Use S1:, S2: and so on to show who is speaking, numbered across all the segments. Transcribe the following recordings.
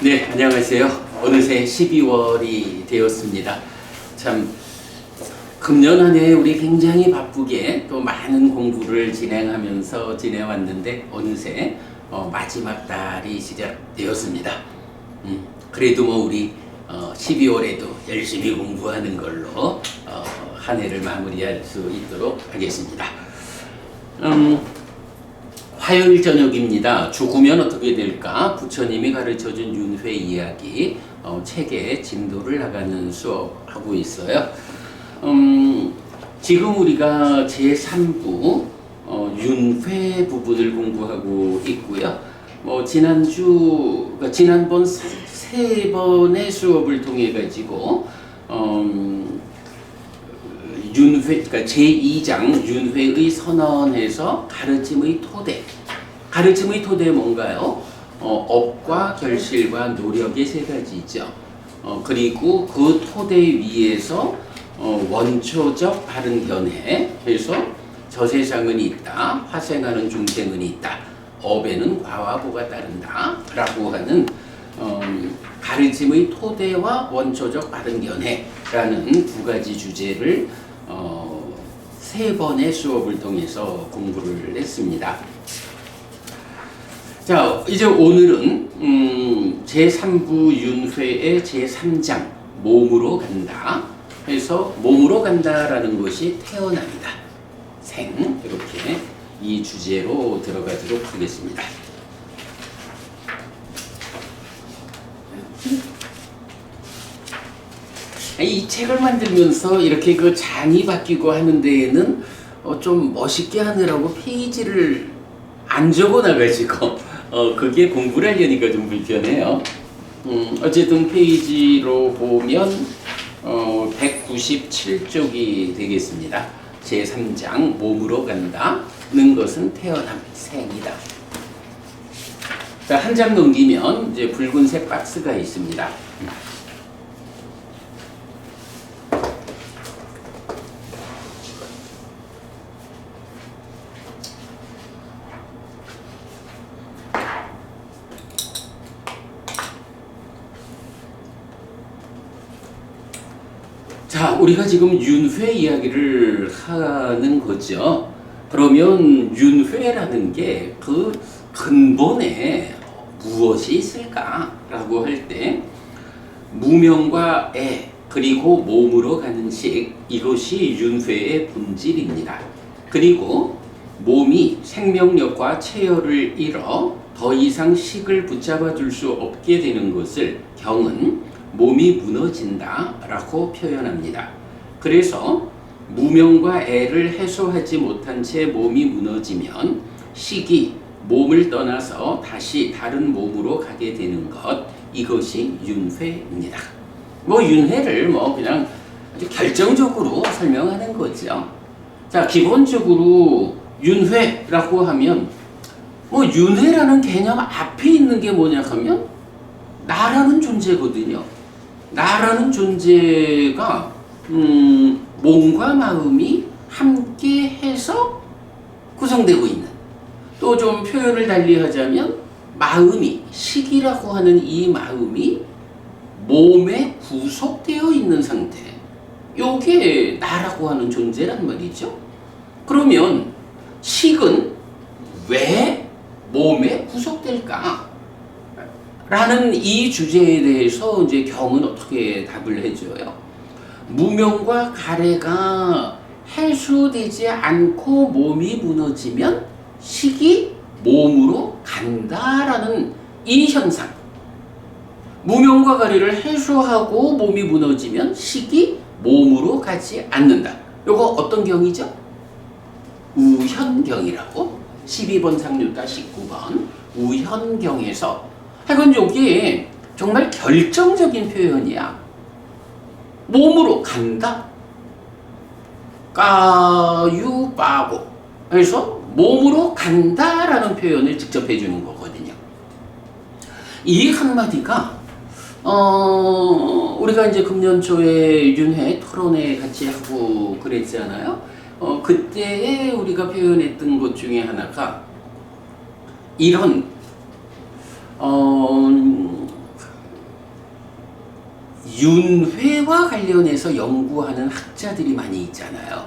S1: 네, 안녕하세요. 어느새 12월이 되었습니다. 참, 금년 한 해 우리 굉장히 바쁘게 또 많은 공부를 진행하면서 지내왔는데 어느새 마지막 달이 시작되었습니다. 그래도 뭐 우리 12월에도 열심히 공부하는 걸로 한 해를 마무리할 수 있도록 하겠습니다. 화요일 저녁입니다. 죽으면 어떻게 될까? 부처님이 가르쳐준 윤회 이야기 책에 진도를 나가는 수업하고 있어요. 지금 우리가 제3부 윤회 부분을 공부하고 있고요. 지난번 세 번의 수업을 통해 가지고 윤회, 그러니까 제2장 윤회의 선언에서 가르침의 토대. 가르침의 토대 뭔가요? 업과 결실과 노력의 세 가지죠. 그리고 그 토대 위에서 원초적 바른 견해 해서 저 세상은 있다, 화생하는 중생은 있다, 업에는 과와 보가 따른다 라고 하는 가르침의 토대와 원초적 바른 견해라는 두 가지 주제를 세 번의 수업을 통해서 공부를 했습니다. 자, 이제 오늘은 제3부 윤회의 제3장 몸으로 간다 해서 몸으로 간다라는 것이 태어납니다. 생, 이렇게 이 주제로 들어가도록 하겠습니다. 이 책을 만들면서 이렇게 그 장이 바뀌고 하는 데에는 좀 멋있게 하느라고 페이지를 안 적어 나가지고 그게 공부를 하려니까 좀 불편해요. 어쨌든 페이지로 보면 197쪽이 되겠습니다. 제3장 몸으로 간다는 것은 태어남 생이다. 자, 한 장 넘기면 이제 붉은색 박스가 있습니다. 자, 우리가 지금 윤회 이야기를 하는 거죠. 그러면 윤회라는 게 그 근본에 무엇이 있을까라고 할 때 무명과 애 그리고 몸으로 가는 식, 이것이 윤회의 본질입니다. 그리고 몸이 생명력과 체열을 잃어 더 이상 식을 붙잡아 줄 수 없게 되는 것을 경은 몸이 무너진다 라고 표현합니다. 그래서 무명과 애를 해소하지 못한 채 몸이 무너지면 식이 몸을 떠나서 다시 다른 몸으로 가게 되는 것, 이것이 윤회입니다. 윤회를 그냥 아주 결정적으로 설명하는 거죠. 자, 기본적으로 윤회라고 하면 윤회라는 개념 앞에 있는 게 뭐냐 하면 나라는 존재거든요. 나라는 존재가 몸과 마음이 함께 해서 구성되고 있는, 또 좀 표현을 달리 하자면 마음이, 식이라고 하는 이 마음이 몸에 구속되어 있는 상태, 요게 나라고 하는 존재란 말이죠. 그러면 식은 왜 몸에 구속될까? 라는 이 주제에 대해서 이제 경은 어떻게 답을 해줘요? 무명과 가래가 해소되지 않고 몸이 무너지면 식이 몸으로 간다라는 이 현상. 무명과 가래를 해소하고 몸이 무너지면 식이 몸으로 가지 않는다. 요거 어떤 경이죠? 우현경이라고 12번 상류타 19번 우현경에서 하여간 여기에 정말 결정적인 표현이야. 몸으로 간다. 까유빠고. 그래서 몸으로 간다라는 표현을 직접 해주는 거거든요. 이 한마디가 우리가 이제 금년 초에 윤회 토론회 같이 하고 그랬잖아요. 그때에 우리가 표현했던 것 중에 하나가 이런 윤회와 관련해서 연구하는 학자들이 많이 있잖아요.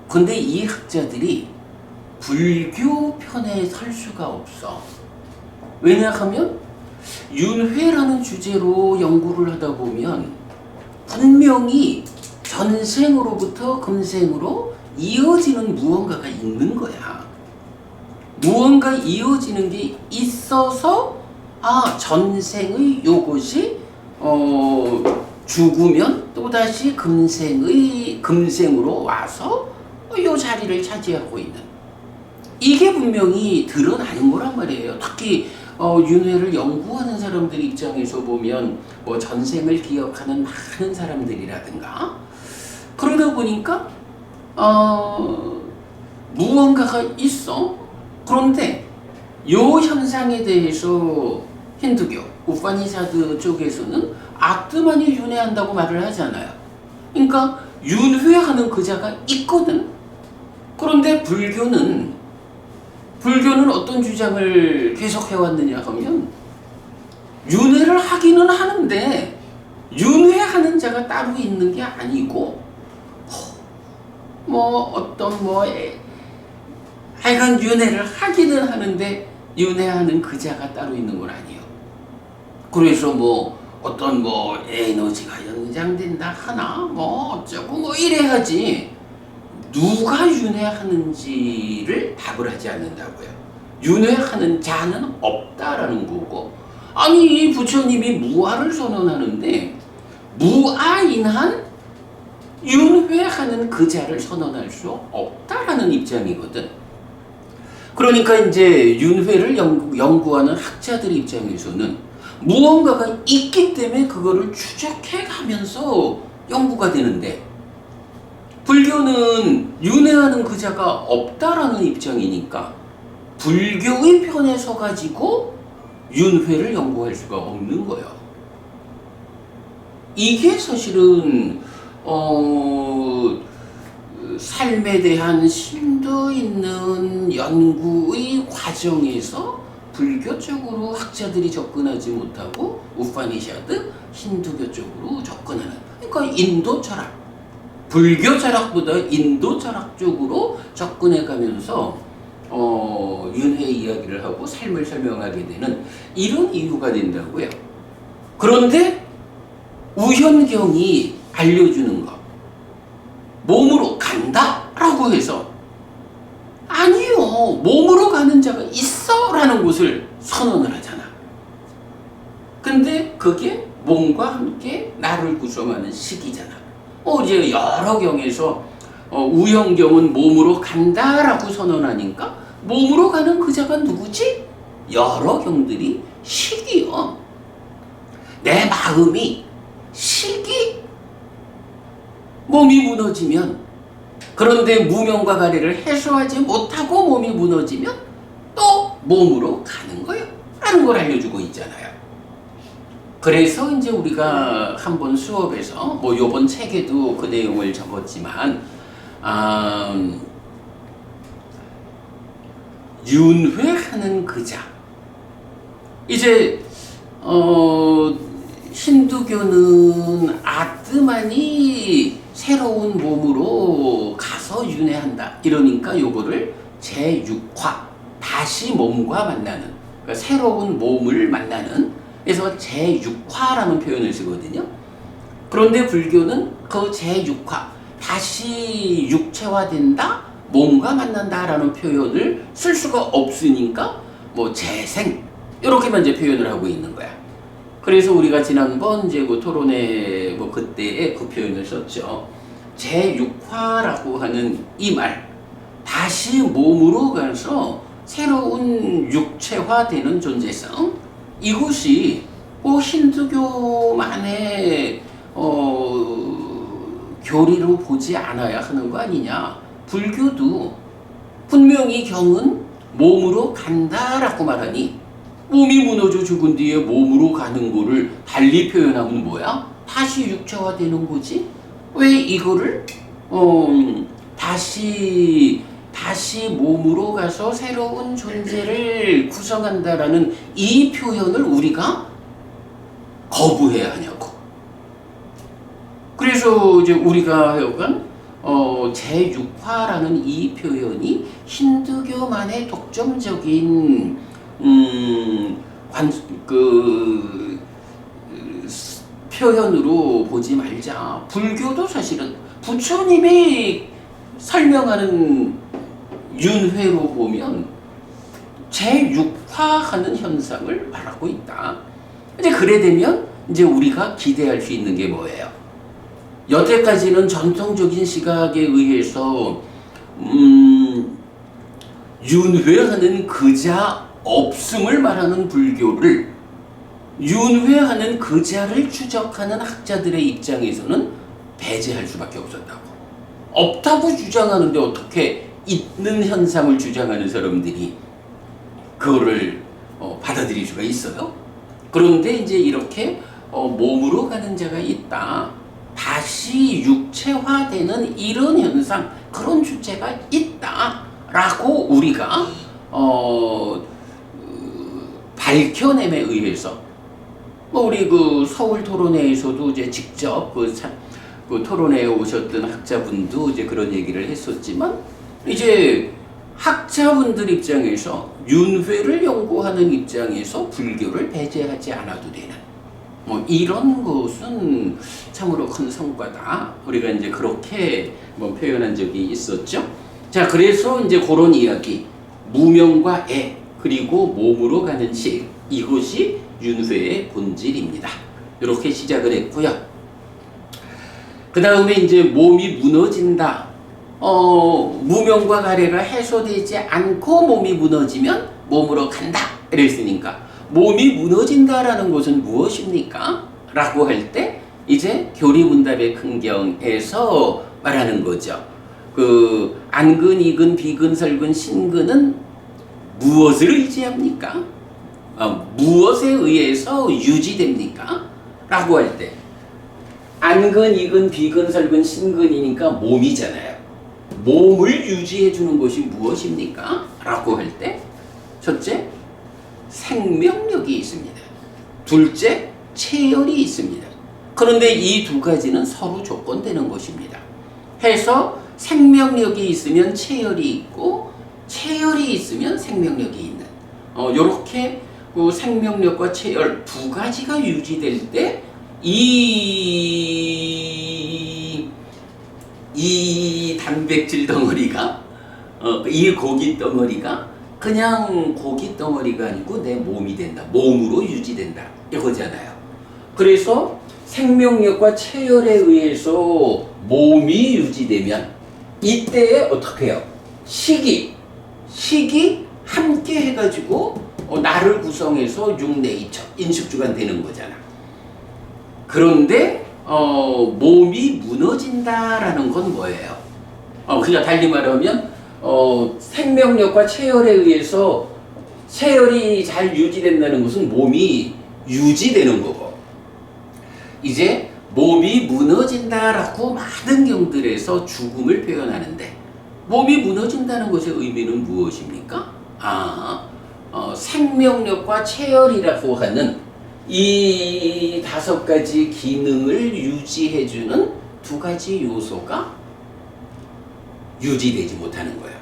S1: 근데 이 학자들이 불교 편에 설 수가 없어. 왜냐하면 윤회라는 주제로 연구를 하다 보면 분명히 전생으로부터 금생으로 이어지는 무언가가 있는 거야. 무언가 이어지는 게 있어서 전생의 요것이 죽으면 또다시 금생으로 와서 요 자리를 차지하고 있는, 이게 분명히 드러나는 거란 말이에요. 특히 윤회를 연구하는 사람들 입장에서 보면 뭐 전생을 기억하는 많은 사람들이라든가 그러다 보니까 무언가가 있어. 그런데 요 현상에 대해서 힌두교, 우파니샤드 쪽에서는 아트만이 윤회한다고 말을 하잖아요. 그러니까 윤회하는 그자가 있거든. 그런데 불교는 어떤 주장을 계속 해왔느냐 하면 윤회를 하기는 하는데 윤회하는 자가 따로 있는 게 아니고 하여간 윤회를 하기는 하는데 윤회하는 그자가 따로 있는 건 아니에요. 그래서 어떤 에너지가 연장된다 하나 어쩌고 이래야지 누가 윤회하는지를 답을 하지 않는다고요. 윤회하는 자는 없다라는 거고, 아니 부처님이 무아를 선언하는데 무아인 한 윤회하는 그 자를 선언할 수 없다라는 입장이거든. 그러니까 이제 윤회를 연구하는 학자들 입장에서는 무언가가 있기 때문에 그거를 추적해 가면서 연구가 되는데, 불교는 윤회하는 그자가 없다라는 입장이니까 불교의 편에 서가지고 윤회를 연구할 수가 없는 거예요. 이게 사실은 삶에 대한 심도 있는 연구의 과정에서 불교 쪽으로 학자들이 접근하지 못하고 우파니샤드, 힌두교 쪽으로 접근하는, 그러니까 인도 철학, 불교 철학보다 인도 철학 쪽으로 접근해가면서 윤회 이야기를 하고 삶을 설명하게 되는 이런 이유가 된다고요. 그런데 우현경이 알려주는 것, 몸으로 간다라고 해서 아니요, 몸으로 가는 자가 있어 라는 것을 선언을 하잖아. 근데 그게 몸과 함께 나를 구성하는 식이잖아. 이제 여러 경에서 우현경은 몸으로 간다라고 선언하니까 몸으로 가는 그 자가 누구지? 여러 경들이 식이요. 내 마음이 식이 몸이 무너지면, 그런데 무명과 가래를 해소하지 못하고 몸이 무너지면 또 몸으로 가는 거예요 라는 걸 알려주고 있잖아요. 그래서 이제 우리가 한번 수업에서 요번 책에도 그 내용을 적었지만 윤회하는 그자, 이제 힌두교는 아트만이 새로운 몸으로 가서 윤회한다 이러니까 요거를 제6화, 다시 몸과 만나는, 그러니까 새로운 몸을 만나는, 그래서 제6화라는 표현을 쓰거든요. 그런데 불교는 그 제6화, 다시 육체화된다, 몸과 만난다라는 표현을 쓸 수가 없으니까 재생 이렇게만 이제 표현을 하고 있는 거야. 그래서 우리가 지난번 이제 토론회 그때에 그 표현을 썼죠. 제6화라고 하는 이 말, 다시 몸으로 가서 새로운 육체화되는 존재성, 이것이 힌두교만의 교리로 보지 않아야 하는 거 아니냐. 불교도 분명히 경은 몸으로 간다라고 말하니 몸이 무너져 죽은 뒤에 몸으로 가는 거를 달리 표현하면 뭐야? 다시 육체화되는 거지? 왜 이거를 다시 몸으로 가서 새로운 존재를 구성한다라는 이 표현을 우리가 거부해야 하냐고. 그래서 이제 우리가 하여간 제6화라는 이 표현이 힌두교만의 독점적인 표현으로 보지 말자. 불교도 사실은 부처님이 설명하는 윤회로 보면 제6화하는 현상을 말하고 있다. 이제 그래 되면 이제 우리가 기대할 수 있는 게 뭐예요? 여태까지는 전통적인 시각에 의해서 윤회하는 그자 없음을 말하는 불교를 윤회하는 그자를 추적하는 학자들의 입장에서는 배제할 수밖에 없었다고. 없다고 주장하는데 어떻게 있는 현상을 주장하는 사람들이 그거를 받아들일 수가 있어요? 그런데 이제 이렇게 몸으로 가는 자가 있다. 다시 육체화되는 이런 현상, 그런 주체가 있다라고 우리가 밝혀냄에 의해서 우리 그 서울 토론회에서도 이제 직접 그 토론회에 오셨던 학자분도 이제 그런 얘기를 했었지만 이제 학자분들 입장에서 윤회를 연구하는 입장에서 불교를 배제하지 않아도 되는 이런 것은 참으로 큰 성과다. 우리가 이제 그렇게 표현한 적이 있었죠. 자, 그래서 이제 그런 이야기, 무명과 애 그리고 몸으로 가는 식, 이것이 윤회의 본질입니다. 이렇게 시작을 했고요. 그 다음에 이제 몸이 무너진다. 무명과 가래가 해소되지 않고 몸이 무너지면 몸으로 간다. 이랬으니까 몸이 무너진다라는 것은 무엇입니까? 라고 할 때 이제 교리문답의 큰경에서 말하는 거죠. 그 안근, 이근, 비근, 설근, 신근은 무엇을 의지합니까? 무엇에 의해서 유지됩니까? 라고 할 때 안근, 이근, 비근, 설근, 신근이니까 몸이잖아요. 몸을 유지해 주는 것이 무엇입니까? 라고 할 때 첫째, 생명력이 있습니다. 둘째, 체열이 있습니다. 그런데 이 두 가지는 서로 조건되는 것입니다. 해서 생명력이 있으면 체열이 있고 체열이 있으면 생명력이 있는 요렇게 그 생명력과 체열 두 가지가 유지될 때 이 단백질 덩어리가 이 고기 덩어리가 그냥 고기 덩어리가 아니고 내 몸이 된다. 몸으로 유지된다. 이거잖아요. 그래서 생명력과 체열에 의해서 몸이 유지되면 이때에 어떻게 해요? 식이 함께 해가지고 나를 구성해서 육내이처 인식주간 되는 거잖아. 그런데 몸이 무너진다라는 건 뭐예요? 그냥 달리 말하면 생명력과 체열에 의해서 체열이 잘 유지된다는 것은 몸이 유지되는 거고, 이제 몸이 무너진다라고 많은 경들에서 죽음을 표현하는데 몸이 무너진다는 것의 의미는 무엇입니까? 생명력과 체열이라고 하는 이 5가지 기능을 유지해주는 2가지 요소가 유지되지 못하는 거예요.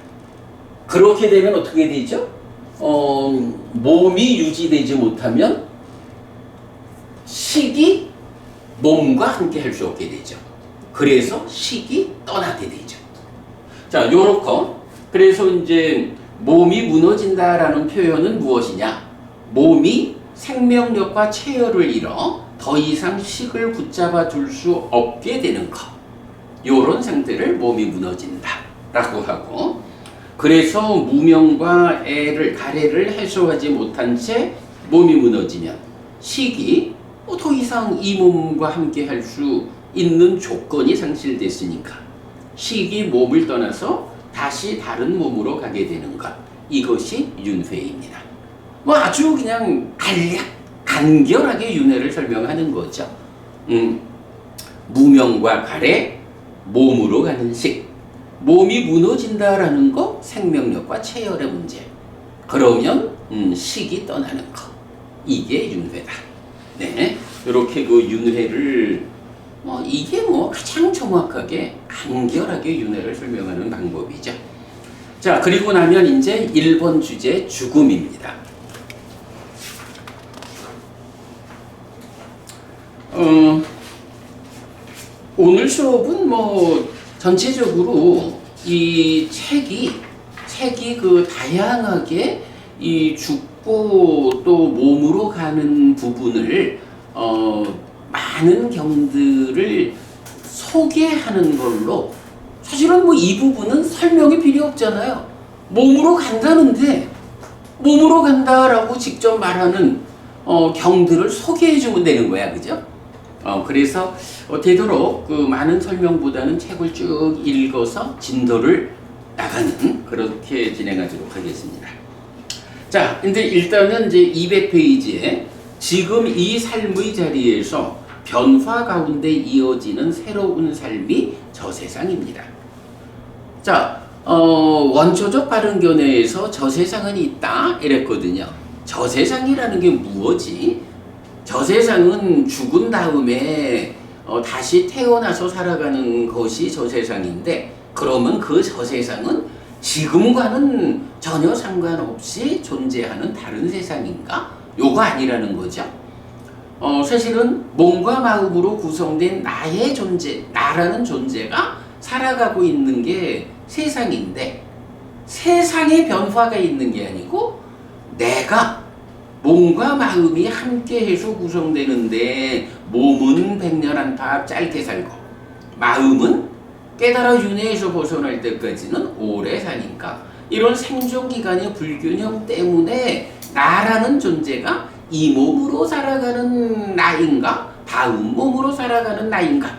S1: 그렇게 되면 어떻게 되죠? 몸이 유지되지 못하면 식이 몸과 함께 할 수 없게 되죠. 그래서 식이 떠나게 되죠. 자, 요렇고 그래서 이제 몸이 무너진다라는 표현은 무엇이냐? 몸이 생명력과 체열을 잃어 더 이상 식을 붙잡아 둘 수 없게 되는 것. 요런 상태를 몸이 무너진다라고 하고, 그래서 무명과 가래를 해소하지 못한 채 몸이 무너지면 식이 더 이상 이 몸과 함께 할 수 있는 조건이 상실됐으니까 식이 몸을 떠나서 다시 다른 몸으로 가게 되는 것. 이것이 윤회입니다. 아주 그냥 간결하게 윤회를 설명하는 거죠. 무명과 가래, 몸으로 가는 식. 몸이 무너진다라는 거, 생명력과 체열의 문제. 그러면 식이 떠나는 거. 이게 윤회다. 네, 이렇게 그 윤회를 이게 가장 정확하게 간결하게 윤회를 설명하는 방법이죠. 자, 그리고 나면 이제 1번 주제 죽음입니다. 오늘 수업은 전체적으로 이 책이 그 다양하게 이 죽고 또 몸으로 가는 부분을 많은 경들을 소개하는 걸로, 사실은 이 부분은 설명이 필요 없잖아요. 몸으로 간다는데 몸으로 간다라고 직접 말하는 경들을 소개해주면 되는 거야, 그죠? 그래서 되도록 그 많은 설명보다는 책을 쭉 읽어서 진도를 나가는, 그렇게 진행하도록 하겠습니다. 자, 근데 일단은 이제 200페이지에 지금 이 삶의 자리에서 변화 가운데 이어지는 새로운 삶이 저 세상입니다. 자, 원초적 발음견해에서 저 세상은 있다 이랬거든요. 저 세상이라는 게 무엇이? 저 세상은 죽은 다음에 다시 태어나서 살아가는 것이 저 세상인데, 그러면 그 저 세상은 지금과는 전혀 상관없이 존재하는 다른 세상인가? 요거 아니라는 거죠. 사실은 몸과 마음으로 구성된 나의 존재, 나라는 존재가 살아가고 있는 게 세상인데, 세상에 변화가 있는 게 아니고 내가 몸과 마음이 함께해서 구성되는데, 몸은 100년 안팎 짧게 살고 마음은 깨달아 윤회에서 벗어날 때까지는 오래 사니까, 이런 생존기간의 불균형 때문에 나라는 존재가 이 몸으로 살아가는 나인가, 다음 몸으로 살아가는 나인가,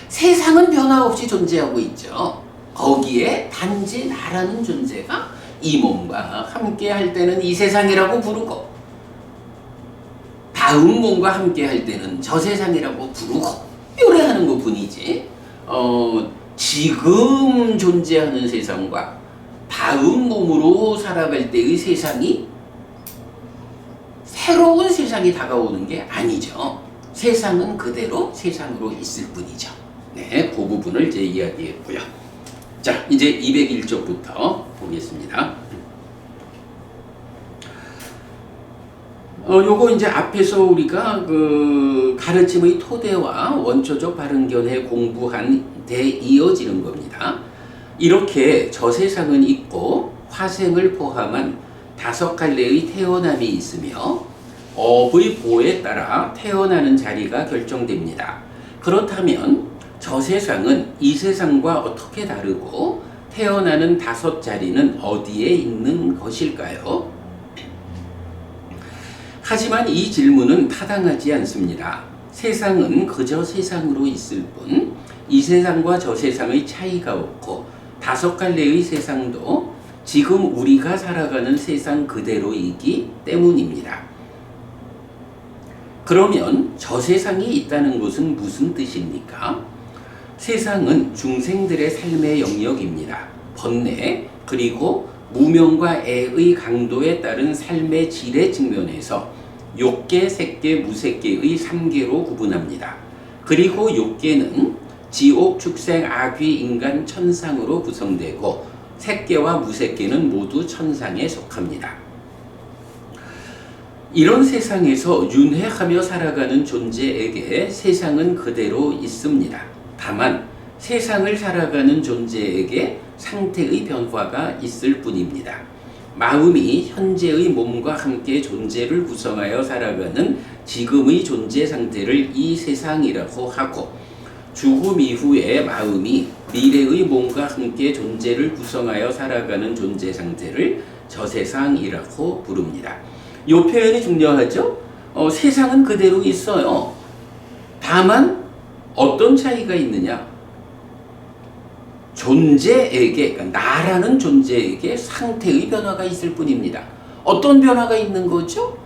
S1: 세상은 변화 없이 존재하고 있죠. 거기에 단지 나라는 존재가 이 몸과 함께 할 때는 이 세상이라고 부르고, 다음 몸과 함께 할 때는 저 세상이라고 부르고, 요래 하는 것 뿐이지, 지금 존재하는 세상과 다음 몸으로 살아갈 때의 세상이 새로운 세상이 다가오는 게 아니죠. 세상은 그대로 세상으로 있을 뿐이죠. 네, 그 부분을 이제 이야기했고요. 자, 이제 201쪽부터 보겠습니다. 요거 이제 앞에서 우리가 그 가르침의 토대와 원초적 발음견해 공부한 데 이어지는 겁니다. 이렇게 저 세상은 있고 화생을 포함한 5갈래의 태어남이 있으며 업의 보에 따라 태어나는 자리가 결정됩니다. 그렇다면 저 세상은 이 세상과 어떻게 다르고 태어나는 5자리는 어디에 있는 것일까요? 하지만 이 질문은 타당하지 않습니다. 세상은 그저 세상으로 있을 뿐, 이 세상과 저 세상의 차이가 없고 5갈래의 세상도 지금 우리가 살아가는 세상 그대로이기 때문입니다. 그러면 저 세상이 있다는 것은 무슨 뜻입니까? 세상은 중생들의 삶의 영역입니다. 번뇌, 그리고 무명과 애의 강도에 따른 삶의 질의 측면에서 욕계, 색계, 무색계의 3계로 구분합니다. 그리고 욕계는 지옥, 축생, 악귀, 인간, 천상으로 구성되고, 색계와 무색계는 모두 천상에 속합니다. 이런 세상에서 윤회하며 살아가는 존재에게 세상은 그대로 있습니다. 다만 세상을 살아가는 존재에게 상태의 변화가 있을 뿐입니다. 마음이 현재의 몸과 함께 존재를 구성하여 살아가는 지금의 존재 상태를 이 세상이라고 하고, 죽음 이후에 마음이 미래의 몸과 함께 존재를 구성하여 살아가는 존재 상태를 저 세상이라고 부릅니다. 이 표현이 중요하죠? 세상은 그대로 있어요. 다만 어떤 차이가 있느냐? 존재에게, 그러니까 나라는 존재에게 상태의 변화가 있을 뿐입니다. 어떤 변화가 있는 거죠?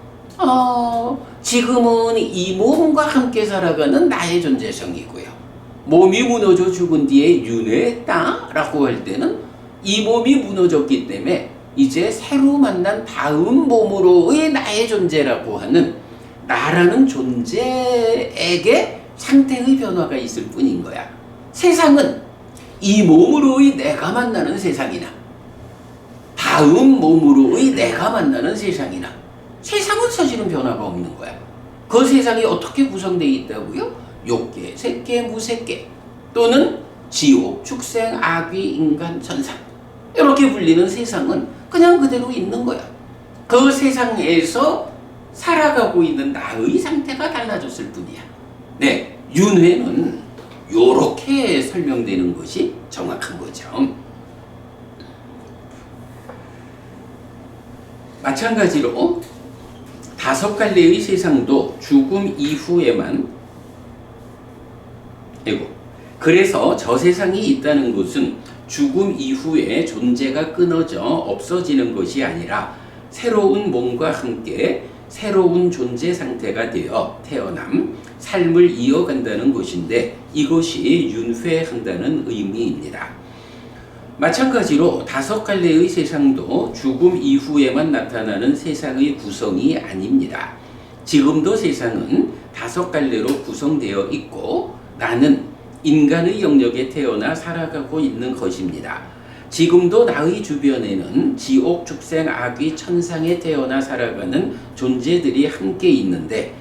S1: 지금은 이 몸과 함께 살아가는 나의 존재성이고요. 몸이 무너져 죽은 뒤에 윤회했다라고 할 때는 이 몸이 무너졌기 때문에 이제 새로 만난 다음 몸으로의 나의 존재라고 하는 나라는 존재에게 상태의 변화가 있을 뿐인 거야. 세상은 이 몸으로의 내가 만나는 세상이나 다음 몸으로의 내가 만나는 세상이나 세상은 사실은 변화가 없는 거야. 그 세상이 어떻게 구성되어 있다고요? 욕계, 색계, 무색계 또는 지옥, 축생, 악귀, 인간, 천상 이렇게 불리는 세상은 그냥 그대로 있는 거야. 그 세상에서 살아가고 있는 나의 상태가 달라졌을 뿐이야. 네, 윤회는 요렇게 설명되는 것이 정확한 거죠. 마찬가지로 다섯 갈래의 세상도 죽음 이후에만 그래서 저 세상이 있다는 것은 죽음 이후에 존재가 끊어져 없어지는 것이 아니라 새로운 몸과 함께 새로운 존재 상태가 되어 태어남, 삶을 이어간다는 것인데 이것이 윤회한다는 의미입니다. 마찬가지로 다섯 갈래의 세상도 죽음 이후에만 나타나는 세상의 구성이 아닙니다. 지금도 세상은 다섯 갈래로 구성되어 있고 나는 인간의 영역에 태어나 살아가고 있는 것입니다. 지금도 나의 주변에는 지옥, 축생, 악귀, 천상에 태어나 살아가는 존재들이 함께 있는데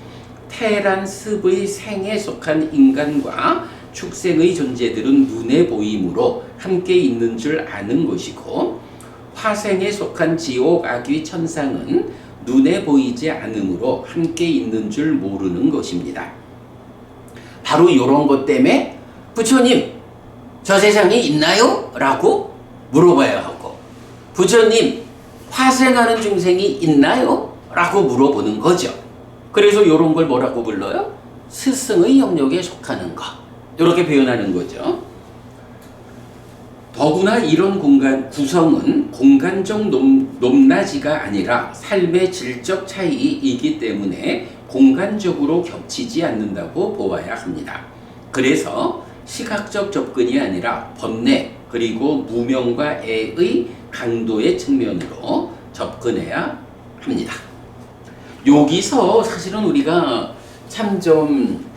S1: 태란 습의 생에 속한 인간과 축생의 존재들은 눈에 보이므로 함께 있는 줄 아는 것이고 화생에 속한 지옥, 악귀, 천상은 눈에 보이지 않으므로 함께 있는 줄 모르는 것입니다. 바로 이런 것 때문에 부처님, 저 세상에 있나요? 라고 물어봐야 하고 부처님, 화생하는 중생이 있나요? 라고 물어보는 거죠. 그래서 이런 걸 뭐라고 불러요? 스승의 영역에 속하는 것. 이렇게 표현하는 거죠. 더구나 이런 공간 구성은 공간적 높낮이가 아니라 삶의 질적 차이이기 때문에 공간적으로 겹치지 않는다고 보아야 합니다. 그래서 시각적 접근이 아니라 번뇌 그리고 무명과 애의 강도의 측면으로 접근해야 합니다. 여기서 사실은 우리가 참 좀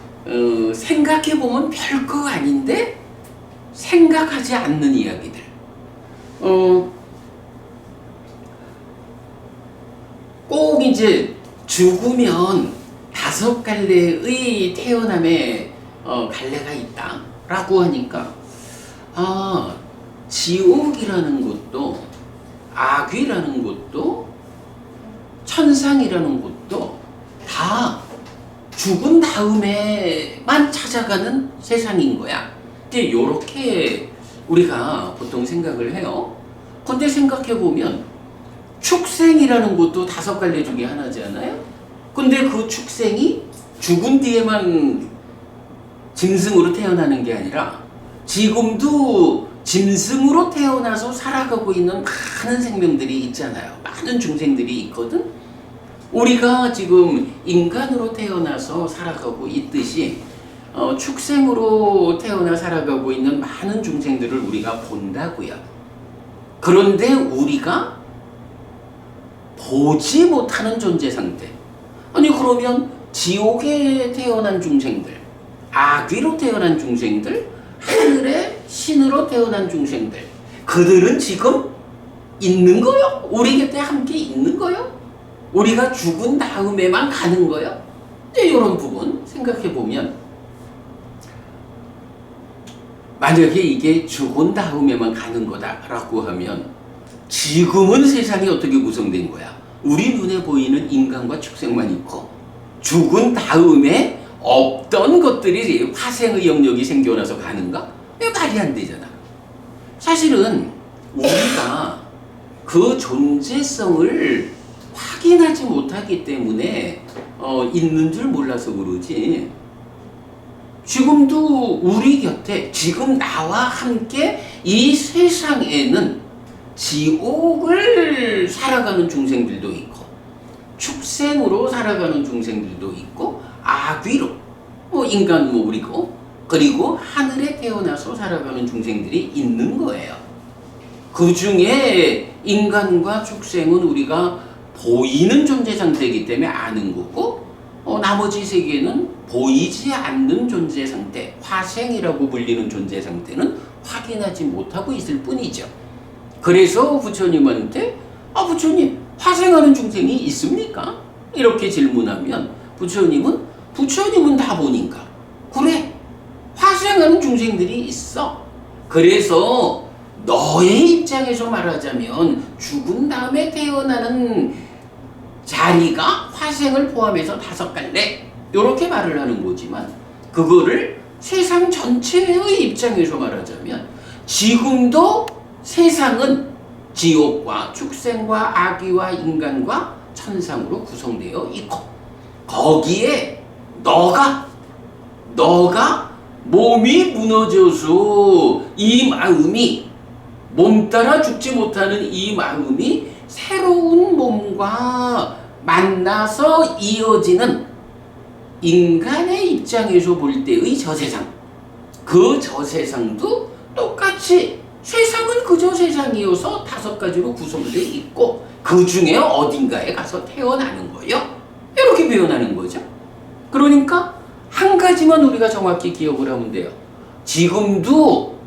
S1: 생각해보면 별거 아닌데 생각하지 않는 이야기들. 꼭 이제 죽으면 다섯 갈래의 태어남에 갈래가 있다라고 하니까 지옥이라는 것도 악귀라는 것도 천상이라는 것도 다 죽은 다음에만 찾아가는 세상인 거야. 근데 이렇게 우리가 보통 생각을 해요. 근데 생각해보면 축생이라는 것도 다섯 갈래 중에 하나잖아요. 근데 그 축생이 죽은 뒤에만 짐승으로 태어나는 게 아니라 지금도 짐승으로 태어나서 살아가고 있는 많은 생명들이 있잖아요. 많은 중생들이 있거든. 우리가 지금 인간으로 태어나서 살아가고 있듯이 축생으로 태어나 살아가고 있는 많은 중생들을 우리가 본다고요. 그런데 우리가 보지 못하는 존재 상태. 아니 그러면 지옥에 태어난 중생들, 악귀로 태어난 중생들, 하늘의 신으로 태어난 중생들, 그들은 지금 있는 거요? 우리 곁에 함께 있는 거요? 우리가 죽은 다음에만 가는 거요? 이런 부분 생각해보면 만약에 이게 죽은 다음에만 가는 거다라고 하면 지금은 세상이 어떻게 구성된 거야? 우리 눈에 보이는 인간과 축생만 있고 죽은 다음에 없던 것들이 화생의 영역이 생겨나서 가는가? 이거 말이 안 되잖아. 사실은 우리가 그 존재성을 확인하지 못하기 때문에 있는 줄 몰라서 그러지. 지금도 우리 곁에 지금 나와 함께 이 세상에는 지옥을 살아가는 중생들도 있고 축생으로 살아가는 중생들도 있고 악귀로 인간 우리고 그리고 하늘에 태어나서 살아가는 중생들이 있는 거예요. 그 중에 인간과 축생은 우리가 보이는 존재 상태이기 때문에 아는 거고 나머지 세계는 보이지 않는 존재 상태, 화생이라고 불리는 존재 상태는 확인하지 못하고 있을 뿐이죠. 그래서 부처님한테 부처님 화생하는 중생이 있습니까? 이렇게 질문하면 부처님은 다 보니까 그래 화생하는 중생들이 있어. 그래서 너의 입장에서 말하자면 죽은 다음에 태어나는 자리가 화생을 포함해서 5갈래 이렇게 말을 하는 거지만, 그거를 세상 전체의 입장에서 말하자면 지금도 세상은 지옥과 축생과 아귀와 인간과 천상으로 구성되어 있고, 거기에 너가 몸이 무너져서 이 마음이 몸 따라 죽지 못하는 이 마음이 새로운 몸과 만나서 이어지는 인간의 입장에서 볼 때의 저세상, 그 저세상도 똑같이 세상은 그저 세상이어서 5가지로 구성되어 있고 그 중에 어딘가에 가서 태어나는 거예요. 이렇게 표현하는 거죠. 그러니까 한 가지만 우리가 정확히 기억을 하면 돼요. 지금도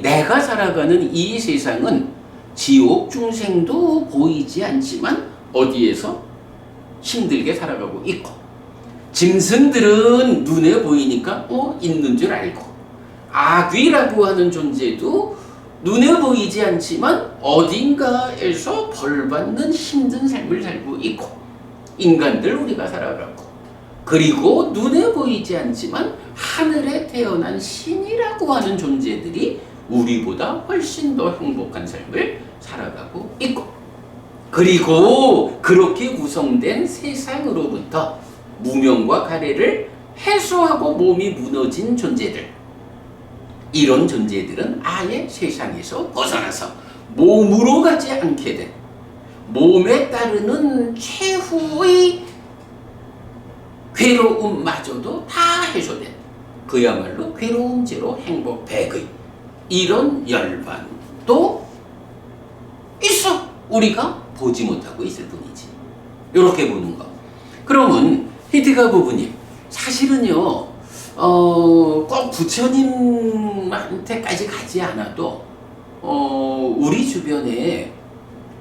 S1: 내가 살아가는 이 세상은 지옥 중생도 보이지 않지만 어디에서 힘들게 살아가고 있고, 짐승들은 눈에 보이니까 있는 줄 알고, 아귀라고 하는 존재도 눈에 보이지 않지만 어딘가에서 벌받는 힘든 삶을 살고 있고, 인간들 우리가 살아가고, 그리고 눈에 보이지 않지만 하늘에 태어난 신이라고 하는 존재들이 우리보다 훨씬 더 행복한 삶을 살아가고 있고, 그리고 그렇게 구성된 세상으로부터 무명과 가래를 해소하고 몸이 무너진 존재들, 이런 존재들은 아예 세상에서 벗어나서 몸으로 가지 않게 된, 몸에 따르는 최후의 괴로움마저도 다 해소된, 그야말로 괴로움 제로 행복 100의 이런 열반도 있어. 우리가 보지 못하고 있을 뿐이지. 이렇게 보는 거. 그러면 히드가 부부님, 사실은요 꼭 부처님한테까지 가지 않아도 우리 주변에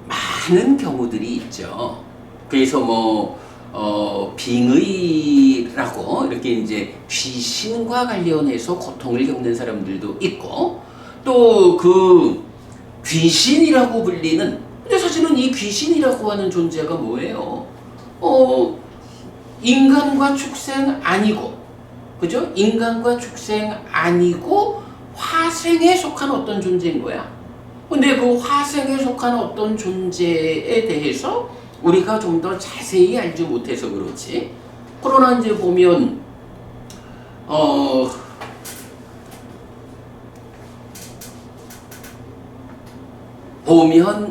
S1: 많은 경우들이 있죠. 그래서 빙의라고 이렇게 이제 귀신과 관련해서 고통을 겪는 사람들도 있고, 또 그 귀신이라고 불리는, 근데 사실은 이 귀신이라고 하는 존재가 뭐예요? 인간과 축생 아니고, 그죠? 인간과 축생 아니고 화생에 속한 어떤 존재인 거야. 근데 그 화생에 속한 어떤 존재에 대해서 우리가 좀 더 자세히 알지 못해서 그렇지. 그러나 이제 보면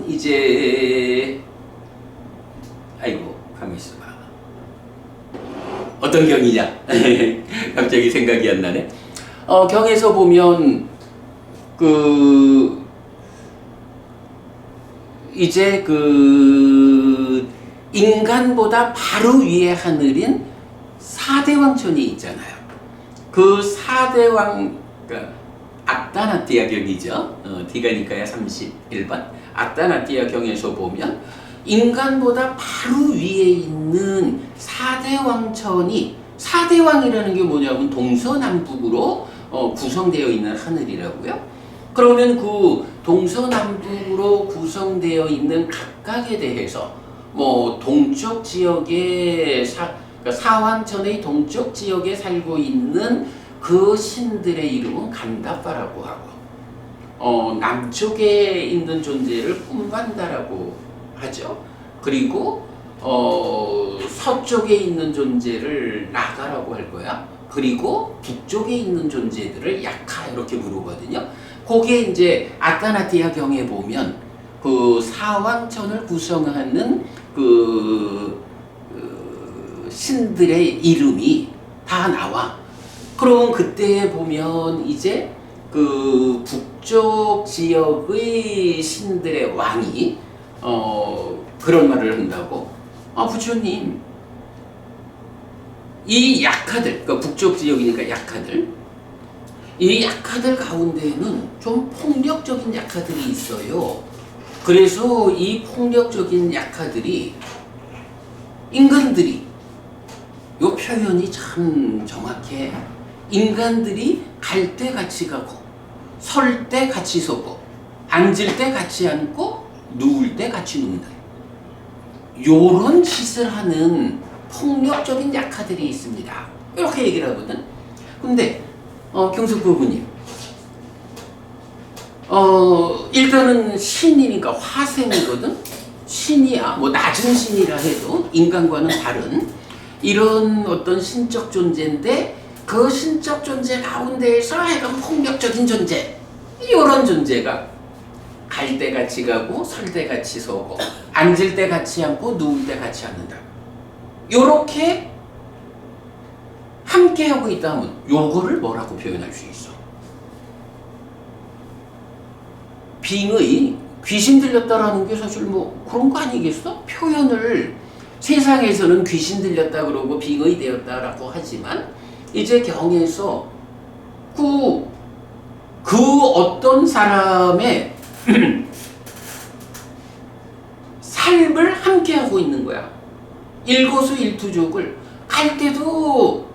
S1: 이제 아이고 가만 있어봐. 어떤 경이냐? 갑자기 생각이 안 나네. 경에서 보면 이제 인간보다 바로 위에 하늘인 4대 왕천이 있잖아요. 그 4대 왕, 그러니까 아따나띠아 경이죠. 디가니카야 31번. 아따나띠아 경에서 보면 인간보다 바로 위에 있는 4대 왕천이, 4대 왕이라는 게 뭐냐면 동서남북으로 구성되어 있는 하늘이라고요. 그러면 그 동서남북으로 구성되어 있는 각각에 대해서 동쪽 지역에 그러니까 사왕천의 동쪽 지역에 살고 있는 그 신들의 이름은 간다파라고 하고, 남쪽에 있는 존재를 쿰반다라고 하죠. 그리고 서쪽에 있는 존재를 나가라고 할 거야. 그리고 북쪽에 있는 존재들을 야카 이렇게 부르거든요. 거기에 이제 아따나티아 경에 보면 그 사왕천을 구성하는 신들의 이름이 다 나와. 그럼 그때 보면 이제 그 북쪽 지역의 신들의 왕이 그런 말을 한다고. 부처님, 이 약화들, 그러니까 북쪽 지역이니까 약화들, 이 약화들 가운데에는 좀 폭력적인 약화들이 있어요. 그래서 이 폭력적인 약화들이 인간들이, 요 표현이 참 정확해. 인간들이 갈 때 같이 가고 설 때 같이 서고 앉을 때 같이 앉고 누울 때 같이 눕는다. 요런 짓을 하는 폭력적인 약화들이 있습니다. 이렇게 얘기를 하거든. 근데 경석 부부님, 일단은 신이니까 화생이거든. 신이야, 뭐 낮은 신이라 해도 인간과는 다른 이런 어떤 신적 존재인데, 그 신적 존재 가운데에서 약간 폭력적인 존재, 이런 존재가 갈 때 같이 가고 설 때 같이 서고 앉을 때 같이 앉고 누울 때 같이 앉는다. 요렇게 함께 하고 있다면 요거를 뭐라고 표현할 수 있어? 빙의, 귀신 들렸다라는 게 사실 뭐 그런 거 아니겠어? 표현을 세상에서는 귀신 들렸다 그러고 빙의 되었다라고 하지만, 이제 경에서 그 어떤 사람의 삶을 함께 하고 있는 거야. 일거수일투족을 갈 때도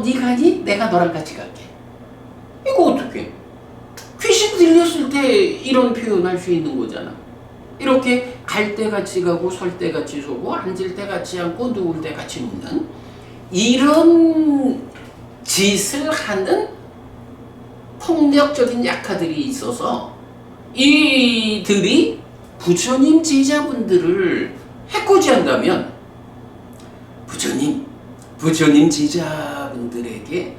S1: 네 가니? 내가 너랑 같이 갈게. 이거 어떡해? 귀신 들렸을 때 이런 표현할 수 있는 거잖아. 이렇게 갈 때 같이 가고 설 때 같이 서고 앉을 때 같이 앉고 누울 때 같이 눕는 이런 짓을 하는 폭력적인 약화들이 있어서 이들이 부처님 제자분들을 해코지한다면 부처님 제자분들에게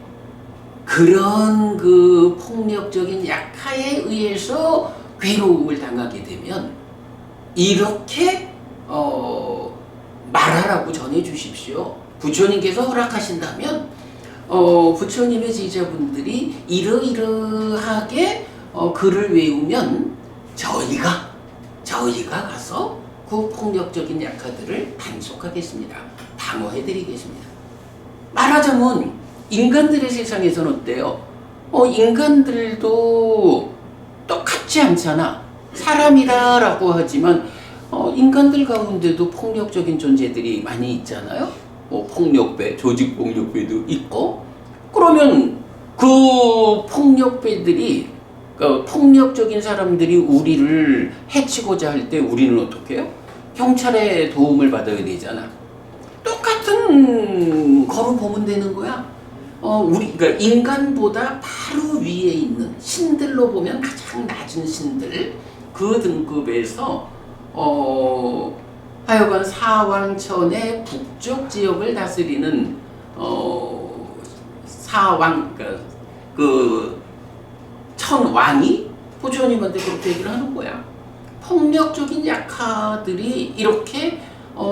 S1: 그런 그 폭력적인 약화에 의해서 괴로움을 당하게 되면 이렇게 말하라고 전해 주십시오. 부처님께서 허락하신다면 부처님의 제자분들이 이러이러하게 글을 외우면 저희가 가서 그 폭력적인 약화들을 단속하겠습니다. 방어해드리겠습니다. 말하자면 인간들의 세상에서는 어때요? 인간들도 똑같지 않잖아. 사람이다라고 하지만 인간들 가운데도 폭력적인 존재들이 많이 있잖아요. 뭐 폭력배, 조직폭력배도 있고. 그러면 그 폭력배들이, 폭력적인 사람들이 우리를 해치고자 할 때 우리는 어떻게 해요? 경찰의 도움을 받아야 되잖아. 똑같은 거로 보면 되는 거야. 그러니까 인간보다 바로 위에 있는 신들로 보면 가장 낮은 신들, 그 등급에서 하여간 사왕천의 북쪽 지역을 다스리는 사왕, 그 천왕이 부처님한테 그렇게 얘기를 하는 거야. 폭력적인 약화들이 이렇게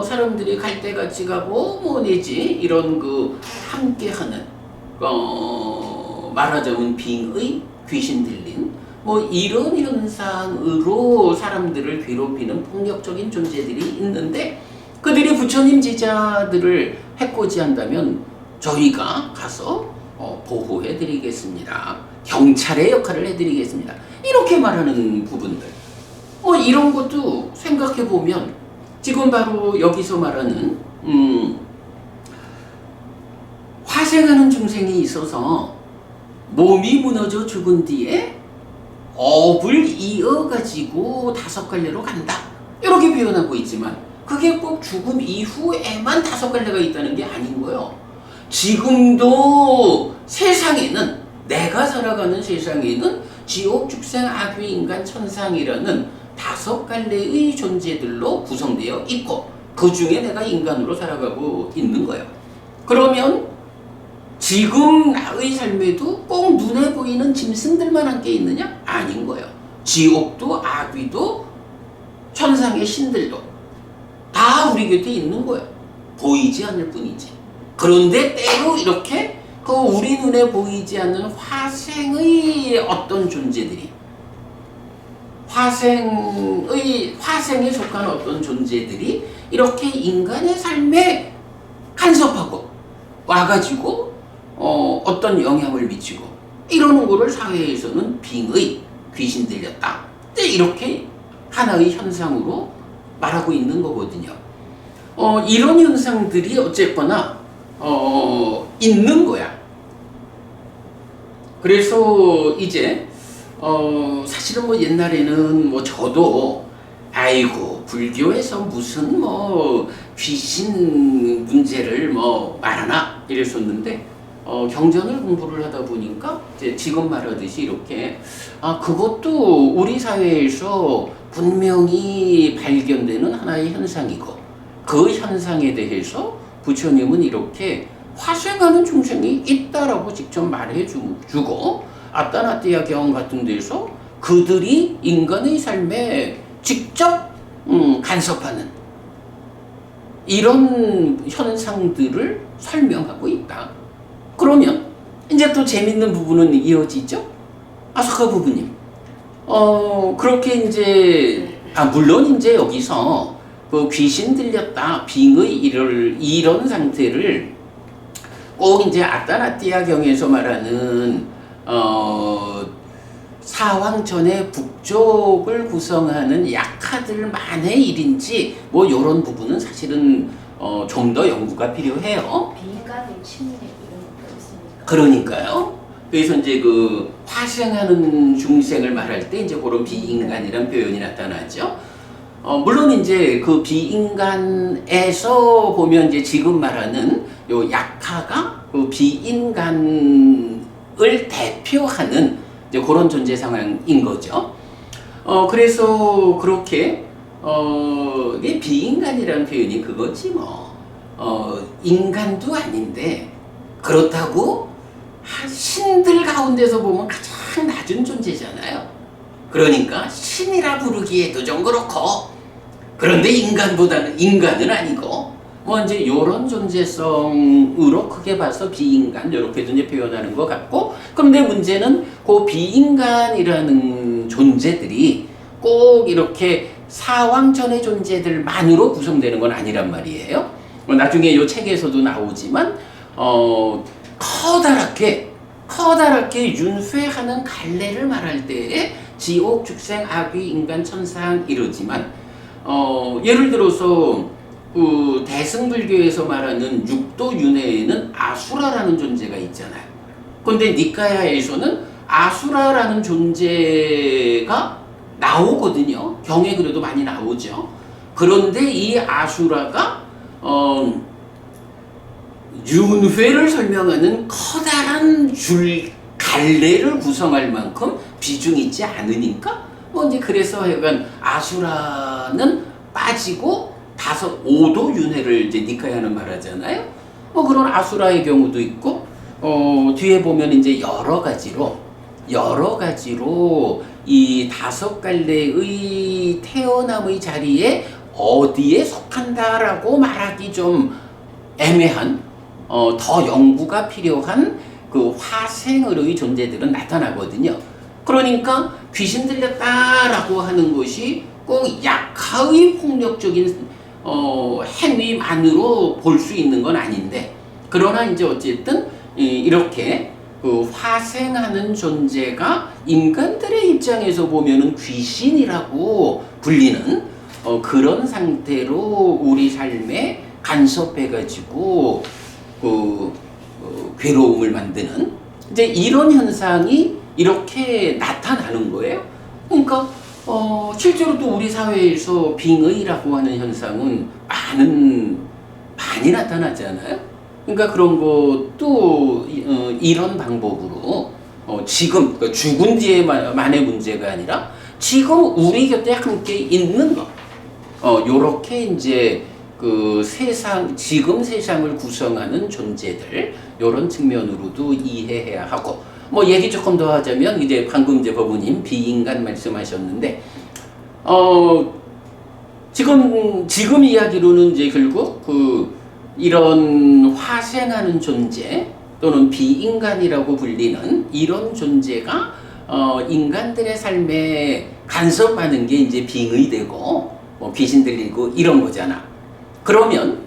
S1: 사람들이 갈 때 같이 가고 뭐 내지 이런 그 함께하는 말하자면 빙의, 귀신 들린 뭐 이런 현상으로 사람들을 괴롭히는 폭력적인 존재들이 있는데, 그들이 부처님 제자들을 해코지한다면 저희가 가서 보호해 드리겠습니다. 경찰의 역할을 해드리겠습니다. 이렇게 말하는 부분들, 뭐 이런 것도 생각해 보면 지금 바로 여기서 말하는 화생하는 중생이 있어서 몸이 무너져 죽은 뒤에 업을 이어가지고 다섯 갈래로 간다, 이렇게 표현하고 있지만 그게 꼭 죽음 이후에만 다섯 갈래가 있다는 게 아닌 거예요. 지금도 세상에는, 내가 살아가는 세상에는 지옥, 축생, 악귀, 인간, 천상이라는 다섯 갈래의 존재들로 구성되어 있고, 그 중에 내가 인간으로 살아가고 있는 거예요. 그러면 지금 나의 삶에도 꼭 눈에 보이는 짐승들만 함께 있느냐? 아닌 거예요. 지옥도 악귀도 천상의 신들도 다 우리 곁에 있는 거예요. 보이지 않을 뿐이지. 그런데 때로 이렇게 그 우리 눈에 보이지 않는 화생의 어떤 존재들이, 화생에 속한 어떤 존재들이 이렇게 인간의 삶에 간섭하고 와가지고 어떤 영향을 미치고 이러는 거를 사회에서는 빙의, 귀신 들렸다, 이렇게 하나의 현상으로 말하고 있는 거거든요. 이런 현상들이 어쨌거나 있는 거야. 그래서 이제 사실은 뭐 옛날에는 뭐 저도 아이고 불교에서 무슨 뭐 귀신 문제를 뭐 말하나 이랬었는데 경전을 공부를 하다 보니까 이제 지금 말하듯이 이렇게 그것도 우리 사회에서 분명히 발견되는 하나의 현상이고 그 현상에 대해서 부처님은 이렇게 화생하는 중생이 있다라고 직접 말해주고 아따나띠아 경험 같은 데서 그들이 인간의 삶에 직접 간섭하는 이런 현상들을 설명하고 있다. 그러면 이제 또 재밌는 부분은 이어지죠? 아사카 부부님. 그렇게 이제 물론 이제 여기서 그 귀신 들렸다, 빙의 이런 상태를 꼭 이제 아따나띠아 경에서 말하는 사왕전의 북쪽을 구성하는 약하들만의 일인지 뭐 이런 부분은 사실은 좀 더 연구가 필요해요.
S2: 비인간의 침례 이런 것도 있으니까.
S1: 그러니까요. 그래서 이제 그 화생하는 중생을 말할 때 이제 그런 비인간이란 표현이 나타나죠. 물론 이제 그 비인간에서 보면 이제 지금 말하는 요 약하가 그 비인간을 대표하는 이제 그런 존재 상황인 거죠. 그래서 그렇게 이게 비인간이라는 표현이 그거지 뭐. 인간도 아닌데 그렇다고 신들 가운데서 보면 가장 낮은 존재잖아요. 그러니까 신이라 부르기에도 좀 그렇고 그런데 인간은 아니고 뭐 이제 이런 존재성으로 크게 봐서 비인간 이렇게도 이제 표현하는 것 같고 그런데 문제는 그 비인간이라는 존재들이 꼭 이렇게 사왕전의 존재들만으로 구성되는 건 아니란 말이에요. 나중에 이 책에서도 나오지만 커다랗게 윤회하는 갈래를 말할 때에 지옥, 축생, 악귀, 인간, 천상 이러지만 예를 들어서 그 대승불교에서 말하는 육도 윤회에는 아수라라는 존재가 있잖아요. 그런데 니카야에서는 아수라라는 존재가 나오거든요. 경에 그래도 많이 나오죠. 그런데 이 아수라가 윤회를 설명하는 커다란 갈래를 구성할 만큼 비중 있지 않으니까 뭐 이제 그래서 약간 아수라는 빠지고 5도 윤회를 이제 니카야는 말하잖아요. 뭐 그런 아수라의 경우도 있고 뒤에 보면 이제 여러 가지로 이 5갈래의 태어남의 자리에 어디에 속한다라고 말하기 좀 애매한 더 연구가 필요한 그 화생의 존재들은 나타나거든요. 그러니까 귀신 들렸다라고 하는 것이 꼭 약하의 폭력적인 행위만으로 볼 수 있는 건 아닌데 그러나 이제 어쨌든 이렇게 그 화생하는 존재가 인간들의 입장에서 보면은 귀신이라고 불리는 그런 상태로 우리 삶에 간섭해가지고 괴로움을 만드는 이제 이런 현상이 이렇게 나타나는 거예요. 그러니까 실제로 또 우리 사회에서 빙의라고 하는 현상은 많이 나타나잖아요. 그러니까 그런 것도 이런 방법으로 지금 그러니까 죽은 뒤에만의 문제가 아니라 지금 우리 곁에 함께 있는 것 요렇게 이제 그 지금 세상을 구성하는 존재들 요런 측면으로도 이해해야 하고 뭐 얘기 조금 더 하자면 이제 방금 이제 법우님 비인간 말씀하셨는데 지금 이야기로는 이제 결국 이런 화생하는 존재 또는 비인간이라고 불리는 이런 존재가 인간들의 삶에 간섭하는 게 이제 빙의되고 뭐 귀신 들리고 이런 거잖아. 그러면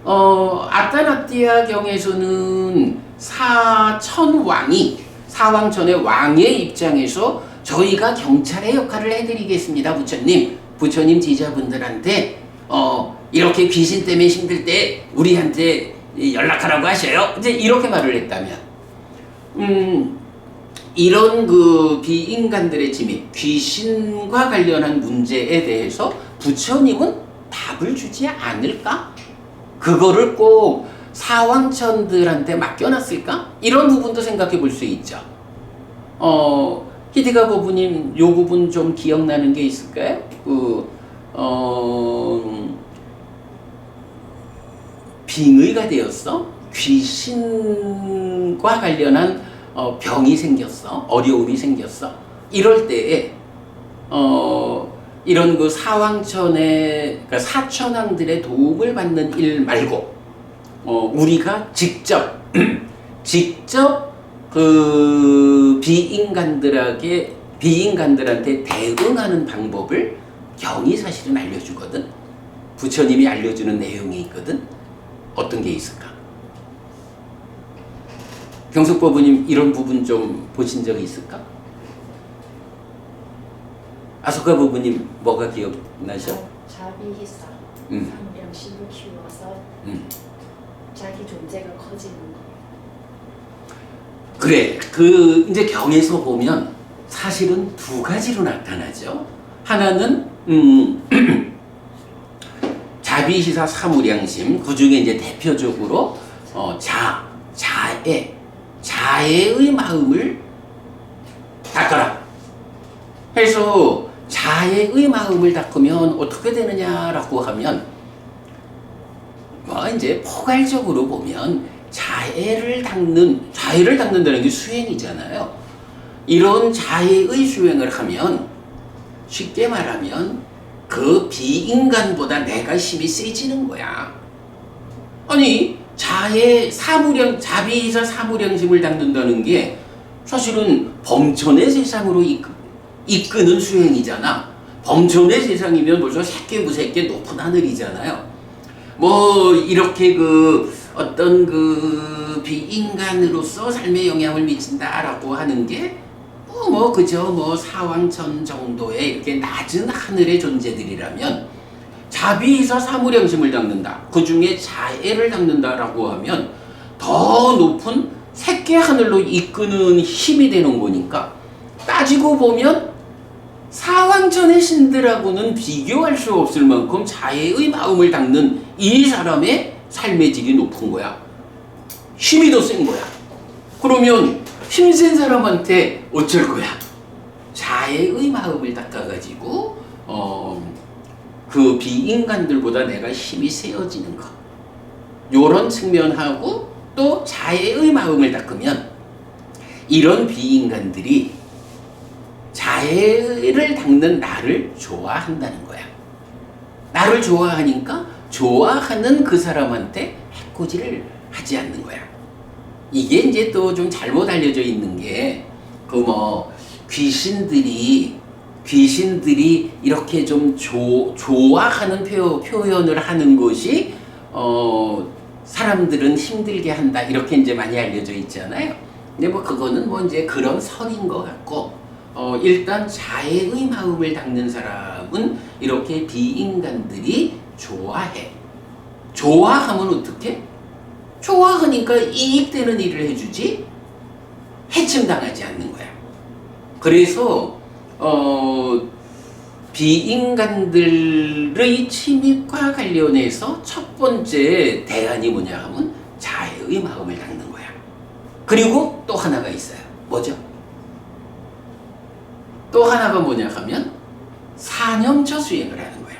S1: 아따나띠아 경에서는 사왕천의 왕의 입장에서 저희가 경찰의 역할을 해드리겠습니다, 부처님. 부처님 제자분들한테 이렇게 귀신 때문에 힘들 때 우리한테 연락하라고 하셔요. 이제 이렇게 말을 했다면, 이런 그 비인간들의 침입, 귀신과 관련한 문제에 대해서 부처님은 답을 주지 않을까? 그거를 꼭 사왕천들한테 맡겨놨을까? 이런 부분도 생각해 볼 수 있죠. 히데가 고부님, 요 부분 좀 기억나는 게 있을까요? 빙의가 되었어? 귀신과 관련한 병이 생겼어? 어려움이 생겼어? 이럴 때에, 이런 그 사왕천의, 그러니까 사천왕들의 도움을 받는 일 말고, 우리가 직접 그 비인간들한테 대응하는 방법을 경이 사실은 알려주거든. 부처님이 알려주는 내용이 있거든. 어떤 게 있을까? 경숙법부님, 이런 부분 좀 보신 적이 있을까? 아소카 부부님, 뭐가 기억나셔?
S2: 자비희사 상량심을 키워서 자기 존재가 커지는 거.
S1: 그래, 이제 경에서 보면 사실은 두 가지로 나타나죠. 하나는 자비시사 사무량심, 그 중에 이제 대표적으로 자애의 마음을 닦아라 해서, 자애의 마음을 닦으면 어떻게 되느냐라고 하면, 이제 포괄적으로 보면 자애를 닦는다는 게 수행이잖아요. 이런 자애의 수행을 하면, 쉽게 말하면 그 비인간보다 내가 힘이 세지는 거야. 아니, 자비이사 사무량심을 닦는다는 게 사실은 범천의 세상으로 이끄는 수행이잖아. 범천의 세상이면 벌써 새끼무새끼 높은 하늘이잖아요. 이렇게 어떤 비인간으로서 삶에 영향을 미친다라고 하는 게 그저 사왕천 정도의 이렇게 낮은 하늘의 존재들이라면, 자비에서 사무량심을 닦는다, 그 중에 자애를 닦는다라고 하면 더 높은 새끼 하늘로 이끄는 힘이 되는 거니까, 따지고 보면 사왕천의 신들하고는 비교할 수 없을 만큼 자애의 마음을 닦는 이 사람의 삶의 질이 높은 거야. 힘이 더 센 거야. 그러면 힘센 사람한테 어쩔 거야? 자애의 마음을 닦아가지고 그 비인간들보다 내가 힘이 세어지는 거, 요런 측면하고, 또 자애의 마음을 닦으면 이런 비인간들이 자애를 닦는 나를 좋아한다는 거야. 나를 좋아하니까 좋아하는 그 사람한테 해코지를 하지 않는 거야. 이게 이제 또 좀 잘못 알려져 있는 게, 귀신들이 이렇게 좀 좋아하는 표현을 하는 것이 사람들은 힘들게 한다, 이렇게 이제 많이 알려져 있잖아요. 근데 그거는 이제 그런 설인 것 같고, 일단 자애의 마음을 닦는 사람은 이렇게 비인간들이 좋아해. 좋아하면 어떻게? 좋아하니까 이익되는 일을 해주지 해침당하지 않는 거야. 그래서 비인간들의 침입과 관련해서 첫 번째 대안이 뭐냐 하면 자애의 마음을 닦는 거야. 그리고 또 하나가 있어요. 뭐죠? 또 하나가 뭐냐 하면 사념처 수행을 하는 거야.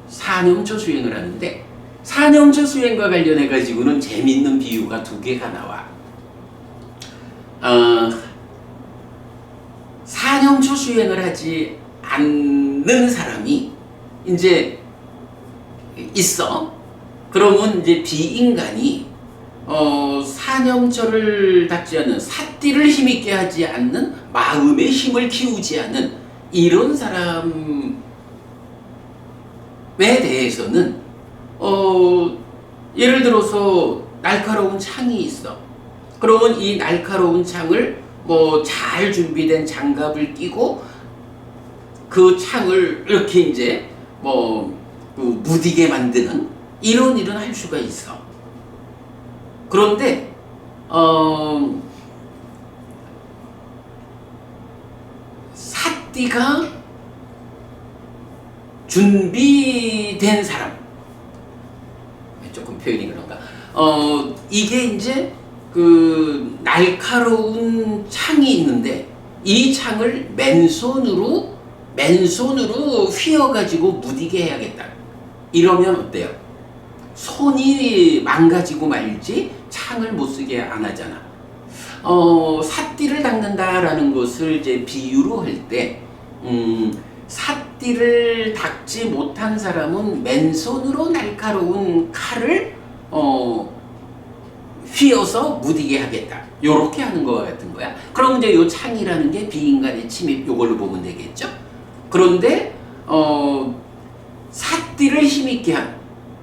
S1: 사념처 수행을 하는데, 사념처 수행과 관련해 가지고는 재미있는 비유가 두 개가 나와. 사념처 수행을 하지 않는 사람이 이제 있어. 그러면 이제 비인간이 사념처를 닦지 않는, 사띠를 힘있게 하지 않는, 마음의 힘을 키우지 않는 이런 사람에 대해서는 예를 들어서 날카로운 창이 있어. 그러면 이 날카로운 창을 뭐 잘 준비된 장갑을 끼고 그 창을 이렇게 이제 무디게 만드는 이런 일은 할 수가 있어. 그런데 삿띠가 준비된 사람, 조금 표현이 그런가? 이게 이제 그 날카로운 창이 있는데 이 창을 맨손으로 휘어가지고 무디게 해야겠다. 이러면 어때요? 손이 망가지고 말지 창을 못 쓰게 안 하잖아. 삿띠를 닦는다라는 것을 이제 비유로 할 때, 삿띠를 닦지 못한 사람은 맨손으로 날카로운 칼을 휘어서 무디게 하겠다. 요렇게 하는 거와 같은 거야. 그럼 이제 요 창이라는 게 비인간의 침입, 요걸로 보면 되겠죠? 그런데 삿띠를 힘있게 한,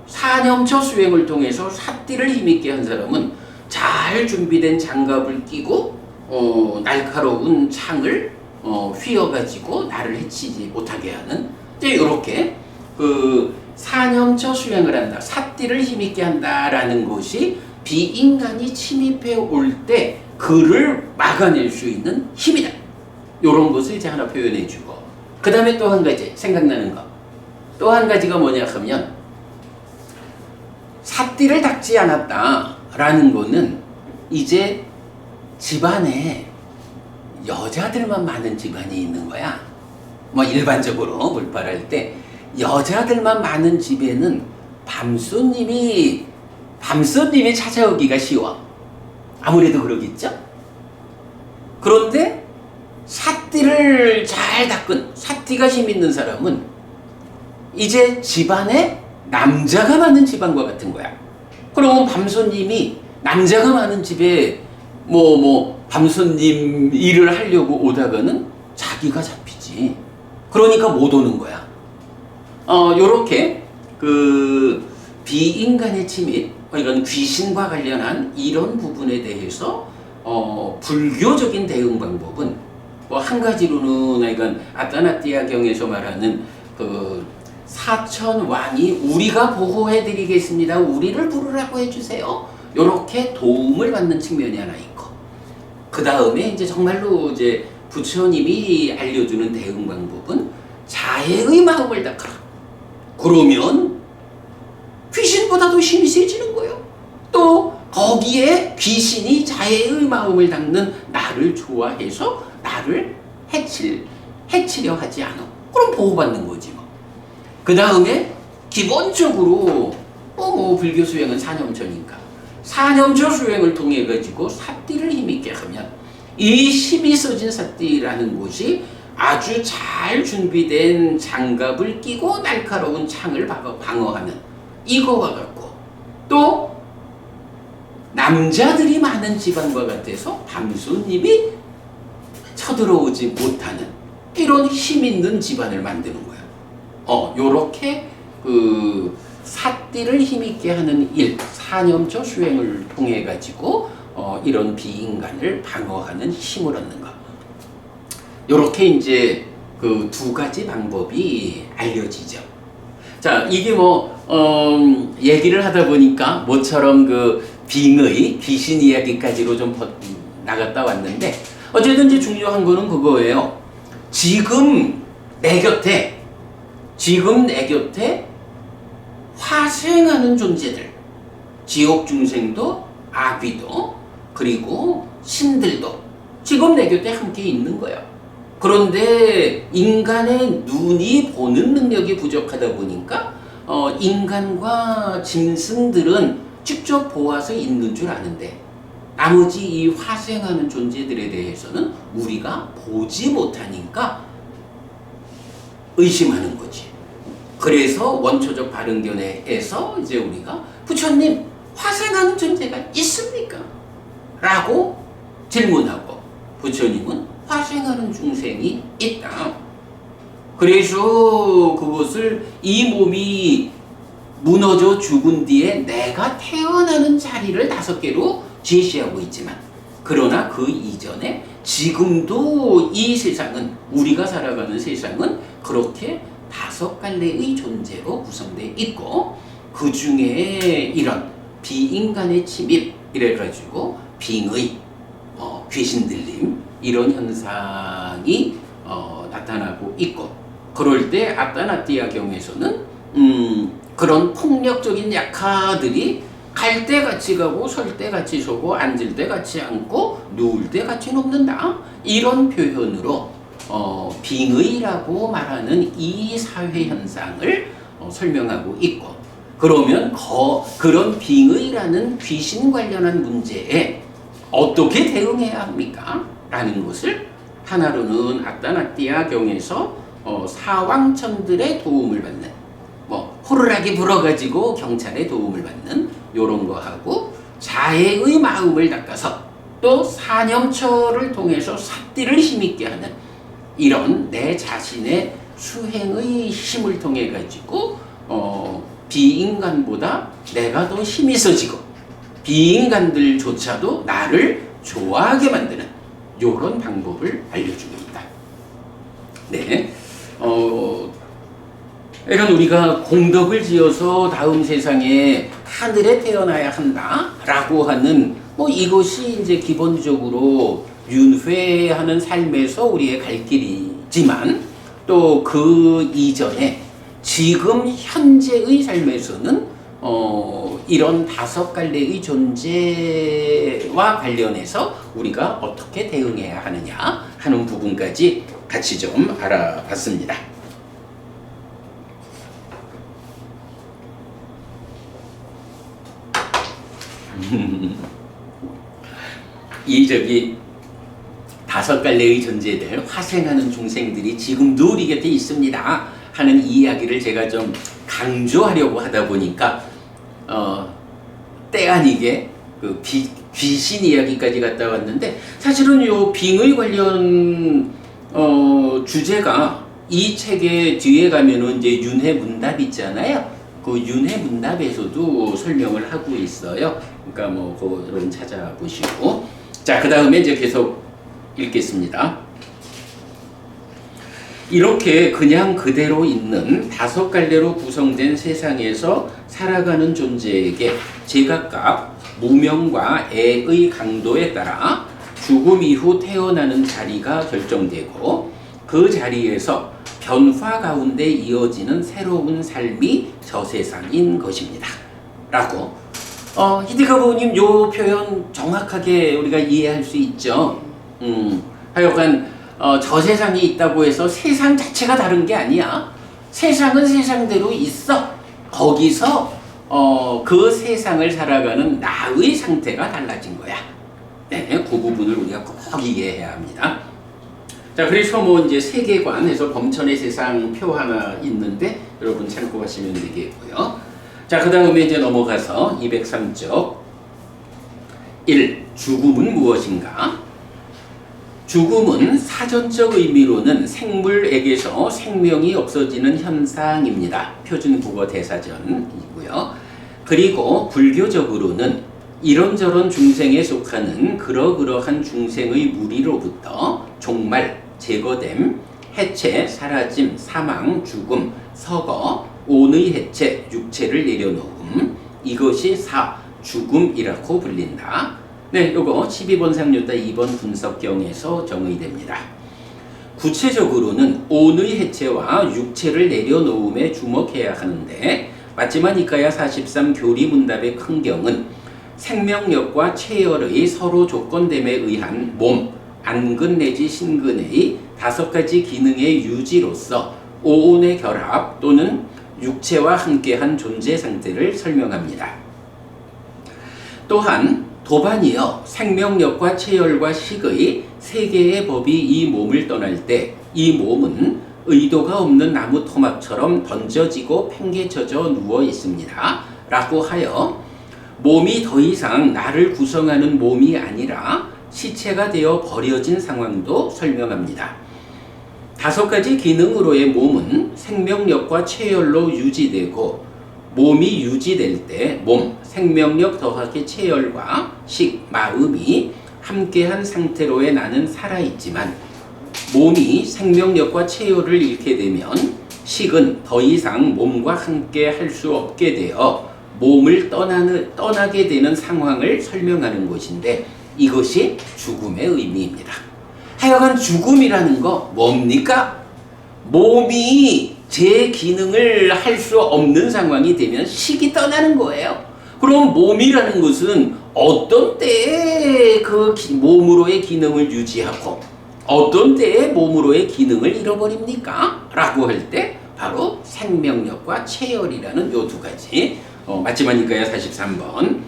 S1: 사념처 수행을 통해서 삿띠를 힘있게 한 사람은 잘 준비된 장갑을 끼고 날카로운 창을 휘어가지고 나를 해치지 못하게 하는, 이제 요렇게 그 사념처 수행을 한다, 삿띠를 힘있게 한다라는 것이 비인간이 침입해 올 때 그를 막아낼 수 있는 힘이다. 요런 것을 이제 하나 표현해 주고, 그 다음에 또 한 가지 생각나는 거, 또 한 가지가 뭐냐 하면, 삿띠를 닦지 않았다라는 거는 이제 집안에 여자들만 많은 집안이 있는 거야. 뭐 일반적으로 물발할 때 여자들만 많은 집에는 밤손님이 찾아오기가 쉬워. 아무래도 그러겠죠? 그런데 삿띠를 잘 닦은, 삿띠가 힘 있는 사람은 이제 집안에 남자가 많은 집안과 같은 거야. 그러면 밤손님이 남자가 많은 집에 밤손님 일을 하려고 오다가는 자기가 잡히지. 그러니까 못 오는 거야. 요렇게 그 비인간의 침입, 이건 귀신과 관련한 이런 부분에 대해서 불교적인 대응 방법은 한 가지로는, 이건 아따나띠아경에서 말하는 그 사천왕이 우리가 보호해드리겠습니다, 우리를 부르라고 해주세요, 요렇게 도움을 받는 측면이 하나 있고, 그 다음에 이제 정말로 이제 부처님이 알려주는 대응 방법은 자애의 마음을 닦아라. 그러면 귀신보다도 힘이 세지는 거예요. 또 거기에 귀신이 자애의 마음을 닦는 나를 좋아해서 나를 해치려 하지 않아. 그럼 보호받는 거지 뭐. 그 다음에 기본적으로 불교 수행은 사념처니까 사념처 수행을 통해 가지고 삿띠를 힘있게 하면, 이 힘이 써진 삿띠라는 것이 아주 잘 준비된 장갑을 끼고 날카로운 창을 방어하는 이거와 같고, 또 남자들이 많은 집안과 같아서 밤손님이 쳐들어오지 못하는 이런 힘 있는 집안을 만드는 거야. 요렇게 그 삿띠를 힘있게 하는 일, 사념처 수행을 통해 가지고 이런 비인간을 방어하는 힘을 얻는 것. 요렇게 이제 그 두 가지 방법이 알려지죠. 자, 이게 얘기를 하다 보니까 모처럼 그 빙의 귀신 이야기까지로 좀 나갔다 왔는데, 어쨌든 이제 중요한 거는 그거예요. 지금 내 곁에 화생하는 존재들, 지옥 중생도 아귀도 그리고 신들도 지금 내 곁에 함께 있는 거예요. 그런데 인간의 눈이 보는 능력이 부족하다 보니까 인간과 짐승들은 직접 보아서 있는 줄 아는데, 나머지 이 화생하는 존재들에 대해서는 우리가 보지 못하니까 의심하는 거지. 그래서 원초적 바른견에서 이제 우리가 부처님, 화생하는 존재가 있습니까? 라고 질문하고, 부처님은 화생하는 중생이 있다. 그래서 그것을 이 몸이 무너져 죽은 뒤에 내가 태어나는 자리를 5개로 제시하고 있지만, 그러나 그 이전에 지금도 이 세상은, 우리가 살아가는 세상은 그렇게 5갈래의 존재로 구성되어 있고, 그 중에 이런 비인간의 침입 이래가지고 빙의, 귀신 들림 이런 현상이 나타나고 있고, 그럴 때 아따나띠아 경에서는 그런 폭력적인 약화들이 갈 때 같이 가고 설 때 같이 서고 앉을 때 같이 앉고 누울 때 같이 눕는다, 이런 표현으로 빙의라고 말하는 이 사회 현상을 설명하고 있고, 그러면 그런 빙의라는 귀신 관련한 문제에 어떻게 대응해야 합니까? 라는 것을 하나로는 아따나띠아 경에서 사왕천들의 도움을 받는, 호루라기 불어가지고 경찰의 도움을 받는 요런 거하고, 자해의 마음을 닦아서 또 사념처를 통해서 삿띠를 힘있게 하는, 이런 내 자신의 수행의 힘을 통해 가지고 비인간보다 내가 더 힘이 있어지고 비인간들조차도 나를 좋아하게 만드는 요런 방법을 알려주고 있다. 네. 그러니까 우리가 공덕을 지어서 다음 세상에 하늘에 태어나야 한다라고 하는, 이것이 이제 기본적으로 윤회하는 삶에서 우리의 갈 길이지만, 또 그 이전에 지금 현재의 삶에서는 이런 5갈래의 존재와 관련해서 우리가 어떻게 대응해야 하느냐 하는 부분까지 같이 좀 알아봤습니다. 이 5갈래의 존재들, 화생하는 중생들이 지금도 우리 곁에 있습니다 하는 이야기를 제가 좀 강조하려고 하다 보니까 때 아니게 그 귀신 이야기까지 갔다 왔는데, 사실은 요 빙의 관련 주제가 이 책의 뒤에 가면은 이제 윤회 문답 있잖아요. 그 윤회 문답에서도 설명을 하고 있어요. 그러니까 그런 찾아보시고, 자, 그 다음에 이제 계속 읽겠습니다. 이렇게 그냥 그대로 있는 5갈래로 구성된 세상에서 살아가는 존재에게 제각각 무명과 애의 강도에 따라 죽음 이후 태어나는 자리가 결정되고, 그 자리에서 변화 가운데 이어지는 새로운 삶이 저 세상인 것입니다. 라고 히데가부님 요 표현 정확하게 우리가 이해할 수 있죠. 하여간 저 세상이 있다고 해서 세상 자체가 다른 게 아니야. 세상은 세상대로 있어. 거기서 그 세상을 살아가는 나의 상태가 달라진 거야. 네, 그 부분을 우리가 꼭 이해해야 합니다. 자, 그래서 이제 세계관에서 범천의 세상 표 하나 있는데 여러분 참고하시면 되겠고요. 자, 그 다음에 이제 넘어가서 203쪽 1. 죽음은 무엇인가? 죽음은 사전적 의미로는 생물에게서 생명이 없어지는 현상입니다. 표준국어 대사전이고요. 그리고 불교적으로는 이런저런 중생에 속하는 그러한 중생의 무리로부터 종말, 제거됨, 해체, 사라짐, 사망, 죽음, 서거, 온의 해체, 육체를 내려놓음, 이것이 죽음이라고 불린다. 네, 요거 12번 상류다 2번 분석경에서 정의됩니다. 구체적으로는 온의 해체와 육체를 내려놓음에 주목해야 하는데, 마지막이까야 43 교리문답의 큰 경은 생명력과 체열의 서로 조건됨에 의한 몸, 안근 내지 신근의 5가지 기능의 유지로서 오온의 결합 또는 육체와 함께한 존재 상태를 설명합니다. 또한 도반이여 생명력과 체열과 식의 3개의 법이 이 몸을 떠날 때 이 몸은 의도가 없는 나무 토막처럼 던져지고 팽개쳐져 누워 있습니다. 라고 하여 몸이 더 이상 나를 구성하는 몸이 아니라 시체가 되어 버려진 상황도 설명합니다. 5가지 기능으로의 몸은 생명력과 체열로 유지되고 몸이 유지될 때 몸, 생명력 더하기 체열과 식, 마음이 함께한 상태로의 나는 살아있지만 몸이 생명력과 체열을 잃게 되면 식은 더 이상 몸과 함께 할 수 없게 되어 몸을 떠나게 되는 상황을 설명하는 것인데 이것이 죽음의 의미입니다. 하여간 죽음이라는 거 뭡니까? 몸이 제 기능을 할 수 없는 상황이 되면 식이 떠나는 거예요. 그럼 몸이라는 것은 어떤 때에 그 몸으로의 기능을 유지하고 어떤 때에 몸으로의 기능을 잃어버립니까? 라고 할 때 바로 생명력과 체열이라는 요 두 가지 맞지마니까요 43번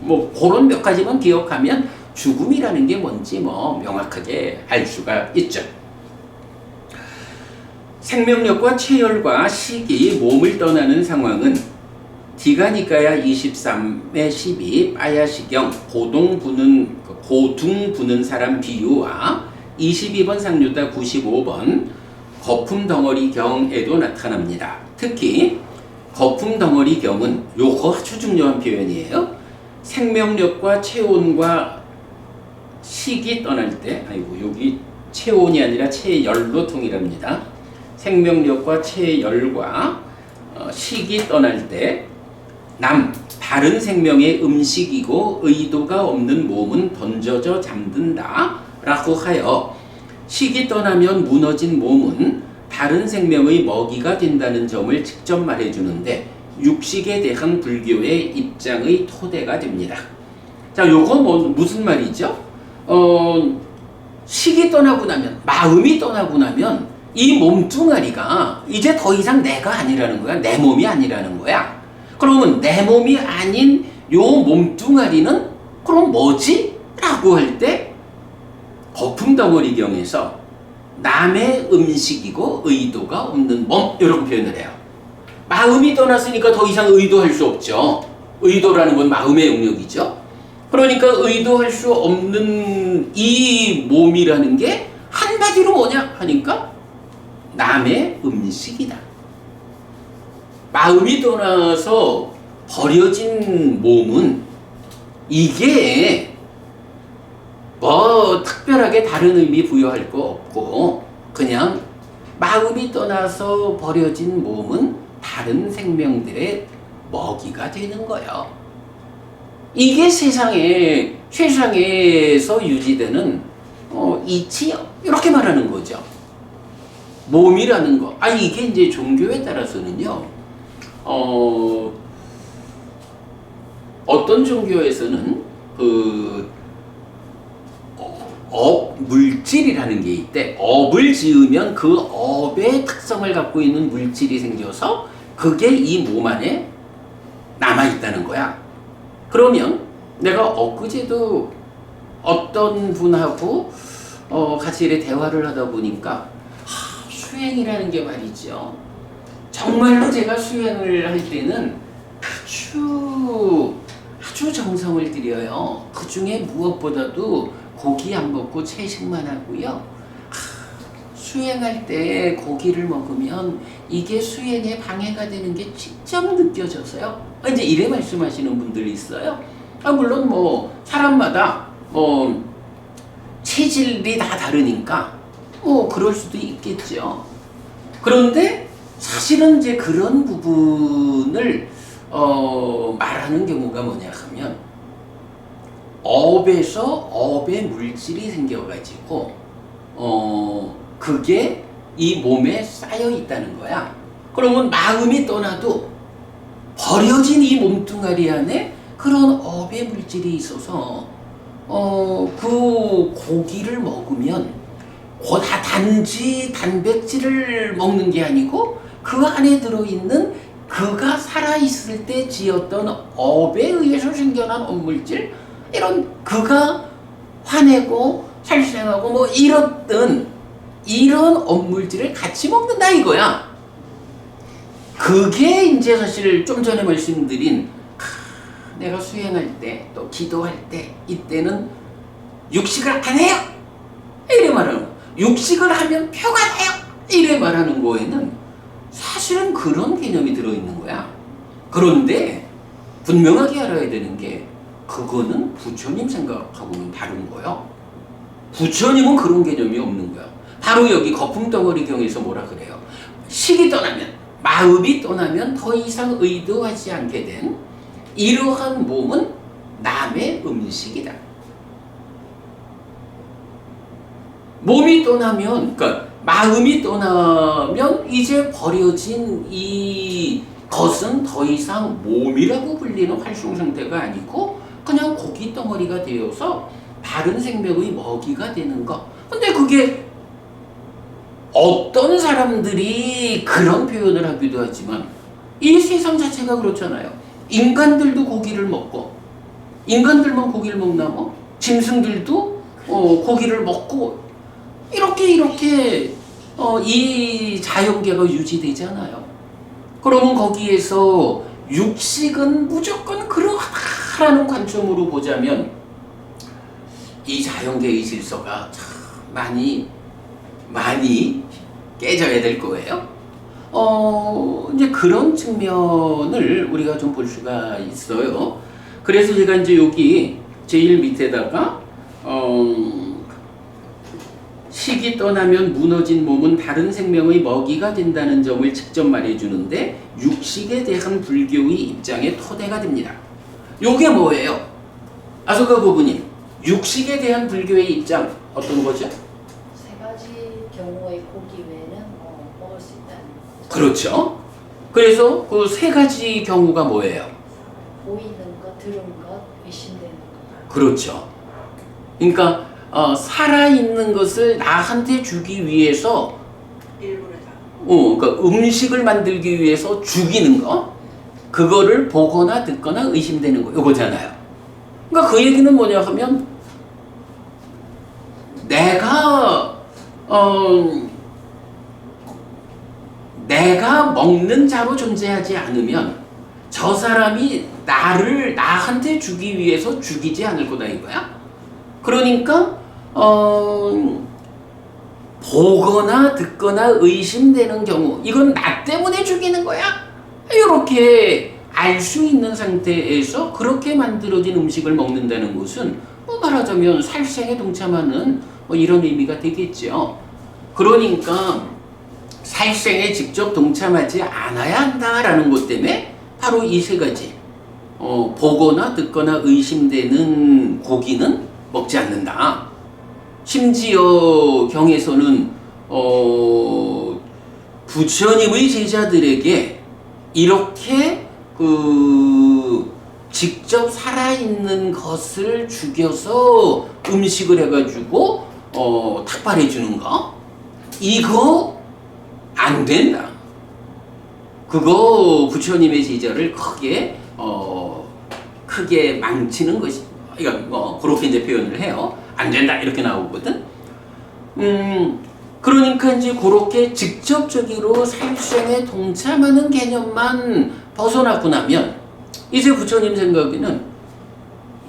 S1: 뭐 그런 몇 가지만 기억하면 죽음이라는 게 뭔지 뭐 명확하게 알 수가 있죠. 생명력과 체열과 식이 몸을 떠나는 상황은 디가니까야 23의 12 빠야시경 고둥 부는 사람 비유와 22번 상류다 95번 거품 덩어리 경에도 나타납니다. 특히 거품 덩어리 경은 요거 아주 중요한 표현이에요. 생명력과 체온과 식이 떠날 때 여기 체온이 아니라 체열로 통일합니다. 생명력과 체열과 식이 떠날 때 다른 생명의 음식이고 의도가 없는 몸은 던져져 잠든다 라고 하여 식이 떠나면 무너진 몸은 다른 생명의 먹이가 된다는 점을 직접 말해주는데 육식에 대한 불교의 입장의 토대가 됩니다. 자, 요거 무슨 말이죠? 식이 떠나고 나면, 마음이 떠나고 나면 이 몸뚱아리가 이제 더 이상 내가 아니라는 거야. 내 몸이 아니라는 거야. 그러면 내 몸이 아닌 요 몸뚱아리는 그럼 뭐지? 라고 할 때 거품덩어리경에서 남의 음식이고 의도가 없는 몸 이런 표현을 해요. 마음이 떠났으니까 더 이상 의도할 수 없죠. 의도라는 건 마음의 영역이죠. 그러니까 의도할 수 없는 이 몸이라는 게 한마디로 뭐냐 하니까 남의 음식이다. 마음이 떠나서 버려진 몸은 이게 뭐 특별하게 다른 의미 부여할 거 없고 그냥 마음이 떠나서 버려진 몸은 다른 생명들의 먹이가 되는 거예요. 이게 세상에서 유지되는 이치요. 이렇게 말하는 거죠. 몸이라는 거. 이게 이제 종교에 따라서는요. 어떤 종교에서는 물질이라는 게 있대. 업을 지으면 그 업의 특성을 갖고 있는 물질이 생겨서 그게 이 몸 안에 남아있다는 거야. 그러면 내가 엊그제도 어떤 분하고 같이 이렇게 대화를 하다 보니까 수행이라는 게 말이죠. 정말로 제가 수행을 할 때는 아주 정성을 들여요. 그 중에 무엇보다도 고기 안 먹고 채식만 하고요. 수행할 때 고기를 먹으면 이게 수행에 방해가 되는 게 직접 느껴져서요. 이제 이래 말씀하시는 분들이 있어요. 물론 뭐 사람마다 체질이 다 다르니까 그럴 수도 있겠죠. 그런데 사실은 이제 그런 부분을 말하는 경우가 뭐냐 하면 업에서 업의 물질이 생겨가지고 그게 이 몸에 쌓여 있다는 거야. 그러면 마음이 떠나도 버려진 이 몸뚱아리 안에 그런 업의 물질이 있어서 그 고기를 먹으면 단지 단백질을 먹는 게 아니고 그 안에 들어있는 그가 살아있을 때 지었던 업에 의해서 생겨난 업물질, 이런 그가 화내고 살생하고 이런 업물질을 같이 먹는다 이거야. 그게 이제 사실 좀 전에 말씀드린 내가 수행할 때 또 기도할 때 이때는 육식을 안 해요 이래 말하는 거. 육식을 하면 표가 나요 이래 말하는 거에는 사실은 그런 개념이 들어있는 거야. 그런데 분명하게 알아야 되는 게 그거는 부처님 생각하고는 다른 거예요. 부처님은 그런 개념이 없는 거야. 바로 여기 거품덩어리경에서 뭐라 그래요? 식이 떠나면, 마음이 떠나면 더 이상 의도하지 않게 된 이러한 몸은 남의 음식이다. 몸이 떠나면, 그러니까 마음이 떠나면 이제 버려진 이 것은 더 이상 몸이라고 불리는 활성 상태가 아니고 그냥 고기 덩어리가 되어서 다른 생명의 먹이가 되는 거. 근데 그게 어떤 사람들이 그런 표현을 하기도 하지만 이 세상 자체가 그렇잖아요. 인간들도 고기를 먹고, 인간들만 고기를 먹나 뭐? 짐승들도 고기를 먹고 이렇게 이 자연계가 유지되잖아요. 그러면 거기에서 육식은 무조건 그러하다라는 관점으로 보자면 이 자연계의 질서가 참 많이 깨져야 될 거예요. 이제 그런 측면을 우리가 좀 볼 수가 있어요. 그래서 제가 이제 여기 제일 밑에다가 식이 떠나면 무너진 몸은 다른 생명의 먹이가 된다는 점을 직접 말해주는데 육식에 대한 불교의 입장의 토대가 됩니다. 요게 뭐예요? 아소가 부부님, 육식에 대한 불교의 입장 어떤 거죠?
S2: 세 가지 경우의 고기 외에는 먹을 수 있다는 거죠.
S1: 그렇죠. 그래서 그 세 가지 경우가 뭐예요?
S2: 보이는 것, 들은 것, 의심되는 것.
S1: 그렇죠. 그러니까 살아있는 것을 나한테 주기 위해서
S3: 일부러 다.
S1: 그러니까 음식을 만들기 위해서 죽이는 거, 그거를 보거나 듣거나 의심되는 거, 요거잖아요. 그러니까 그 얘기는 뭐냐 하면 내가 먹는 자로 존재하지 않으면 저 사람이 나한테 주기 위해서 죽이지 않을 거다 이거야. 그러니까 보거나 듣거나 의심되는 경우, 이건 나 때문에 죽이는 거야? 이렇게 알 수 있는 상태에서 그렇게 만들어진 음식을 먹는다는 것은 뭐 말하자면 살생에 동참하는 뭐 이런 의미가 되겠죠. 그러니까 살생에 직접 동참하지 않아야 한다라는 것 때문에 바로 이 세 가지, 보거나 듣거나 의심되는 고기는 먹지 않는다. 심지어 경에서는 부처님의 제자들에게 이렇게 직접 살아있는 것을 죽여서 음식을 해가지고 탁발해 주는 거, 이거 안 된다. 그거 부처님의 제자를 크게 망치는 것이, 그러니까 그렇게 이제 표현을 해요. 안 된다 이렇게 나오거든. 그러니까 이제 그렇게 직접적으로 살생에 동참하는 개념만 벗어나고 나면 이제 부처님 생각에는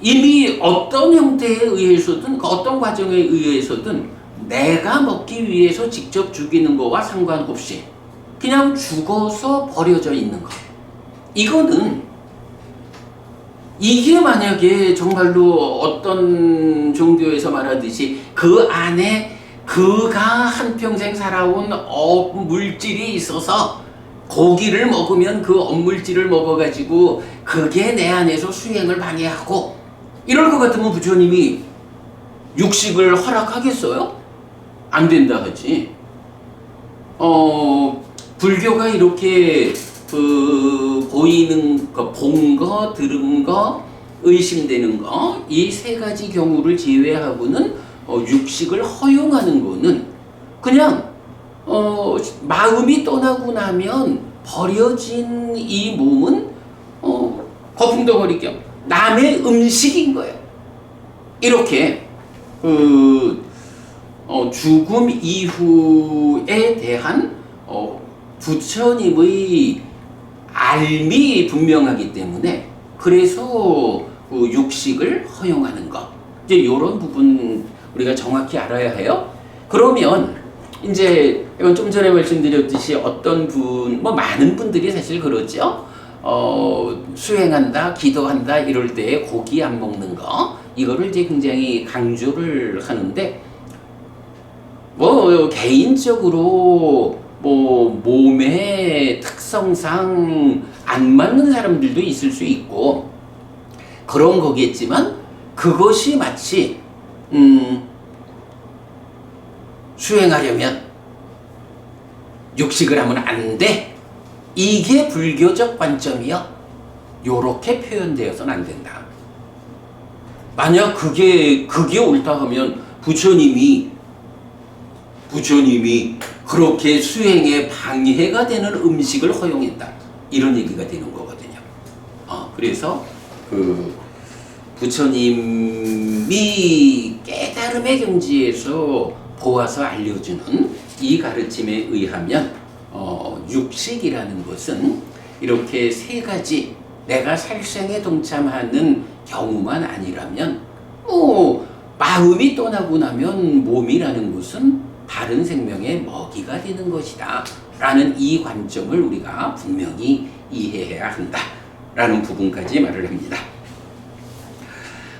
S1: 이미 어떤 형태에 의해서든 어떤 과정에 의해서든 내가 먹기 위해서 직접 죽이는 거와 상관없이 그냥 죽어서 버려져 있는 것, 이게 만약에 정말로 어떤 종교에서 말하듯이 그 안에 그가 한평생 살아온 물질이 있어서 고기를 먹으면 그 업물질을 먹어가지고 그게 내 안에서 수행을 방해하고 이럴 것 같으면 부처님이 육식을 허락하겠어요? 안 된다 하지. 불교가 이렇게 보이는 거, 본 거, 들은 거, 의심되는 거, 이 세 가지 경우를 제외하고는 육식을 허용하는 거는 그냥 마음이 떠나고 나면 버려진 이 몸은 거품덩어리겸 남의 음식인 거예요. 이렇게 죽음 이후에 대한 부처님의 알미 분명하기 때문에 그래서 육식을 허용하는 것, 이제 이런 부분 우리가 정확히 알아야 해요. 그러면 이제 이건 좀 전에 말씀드렸듯이 어떤 분, 뭐 많은 분들이 사실 그러죠. 수행한다, 기도한다 이럴 때 고기 안 먹는 거 이거를 이제 굉장히 강조를 하는데 뭐 개인적으로 뭐 몸의 특성상 안 맞는 사람들도 있을 수 있고 그런 거겠지만 그것이 마치 수행하려면 육식을 하면 안 돼. 이게 불교적 관점이요. 요렇게 표현되어서는 안 된다. 만약 그게 옳다 하면 부처님이 그렇게 수행에 방해가 되는 음식을 허용했다. 이런 얘기가 되는 거거든요. 그래서 그 부처님이 깨달음의 경지에서 보아서 알려주는 이 가르침에 의하면 육식이라는 것은 이렇게 세 가지 내가 살생에 동참하는 경우만 아니라면 마음이 떠나고 나면 몸이라는 것은 다른 생명의 먹이가 되는 것이다 라는 이 관점을 우리가 분명히 이해해야 한다 라는 부분까지 말을 합니다.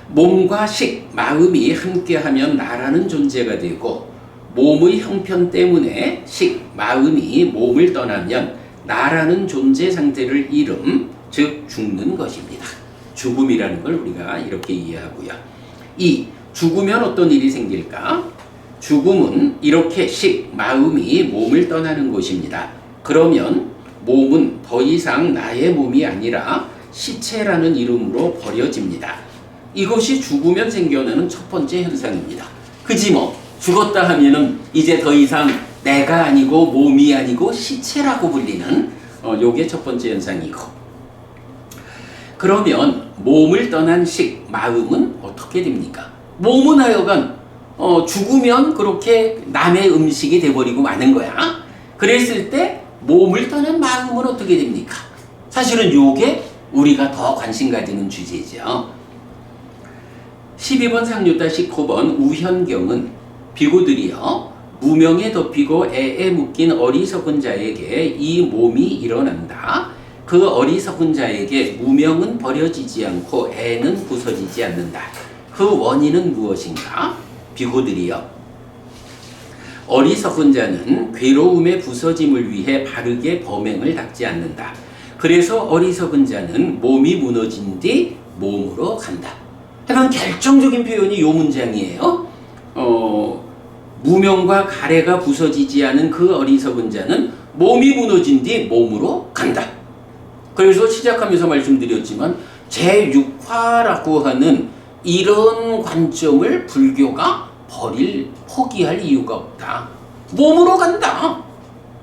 S1: 몸과 식, 마음이 함께하면 나라는 존재가 되고 몸의 형편 때문에 식, 마음이 몸을 떠나면 나라는 존재 상태를 잃음, 즉 죽는 것입니다. 죽음이라는 걸 우리가 이렇게 이해하고요. 죽으면 어떤 일이 생길까? 죽음은 이렇게 식, 마음이 몸을 떠나는 것입니다. 그러면 몸은 더 이상 나의 몸이 아니라 시체라는 이름으로 버려집니다. 이것이 죽으면 생겨나는 첫 번째 현상입니다. 그지 뭐 죽었다 하면은 이제 더 이상 내가 아니고 몸이 아니고 시체라고 불리는 요게 첫 번째 현상이고, 그러면 몸을 떠난 식, 마음은 어떻게 됩니까? 몸은 하여간 죽으면 그렇게 남의 음식이 돼버리고 마는 거야. 그랬을 때 몸을 떠난 마음은 어떻게 됩니까? 사실은 요게 우리가 더 관심 가지는 주제죠. 12번 상류따 19번 우현경은 비구들이여 무명에 덮이고 애에 묶인 어리석은 자에게 이 몸이 일어난다. 그 어리석은 자에게 무명은 버려지지 않고 애는 부서지지 않는다. 그 원인은 무엇인가? 비구들이여 어리석은 자는 괴로움의 부서짐을 위해 바르게 범행을 닦지 않는다. 그래서 어리석은 자는 몸이 무너진 뒤 몸으로 간다. 약간 결정적인 표현이 요 문장이에요. 무명과 가래가 부서지지 않은 그 어리석은 자는 몸이 무너진 뒤 몸으로 간다. 그래서 시작하면서 말씀드렸지만 제6화라고 하는 이런 관점을 불교가 포기할 이유가 없다. 몸으로 간다.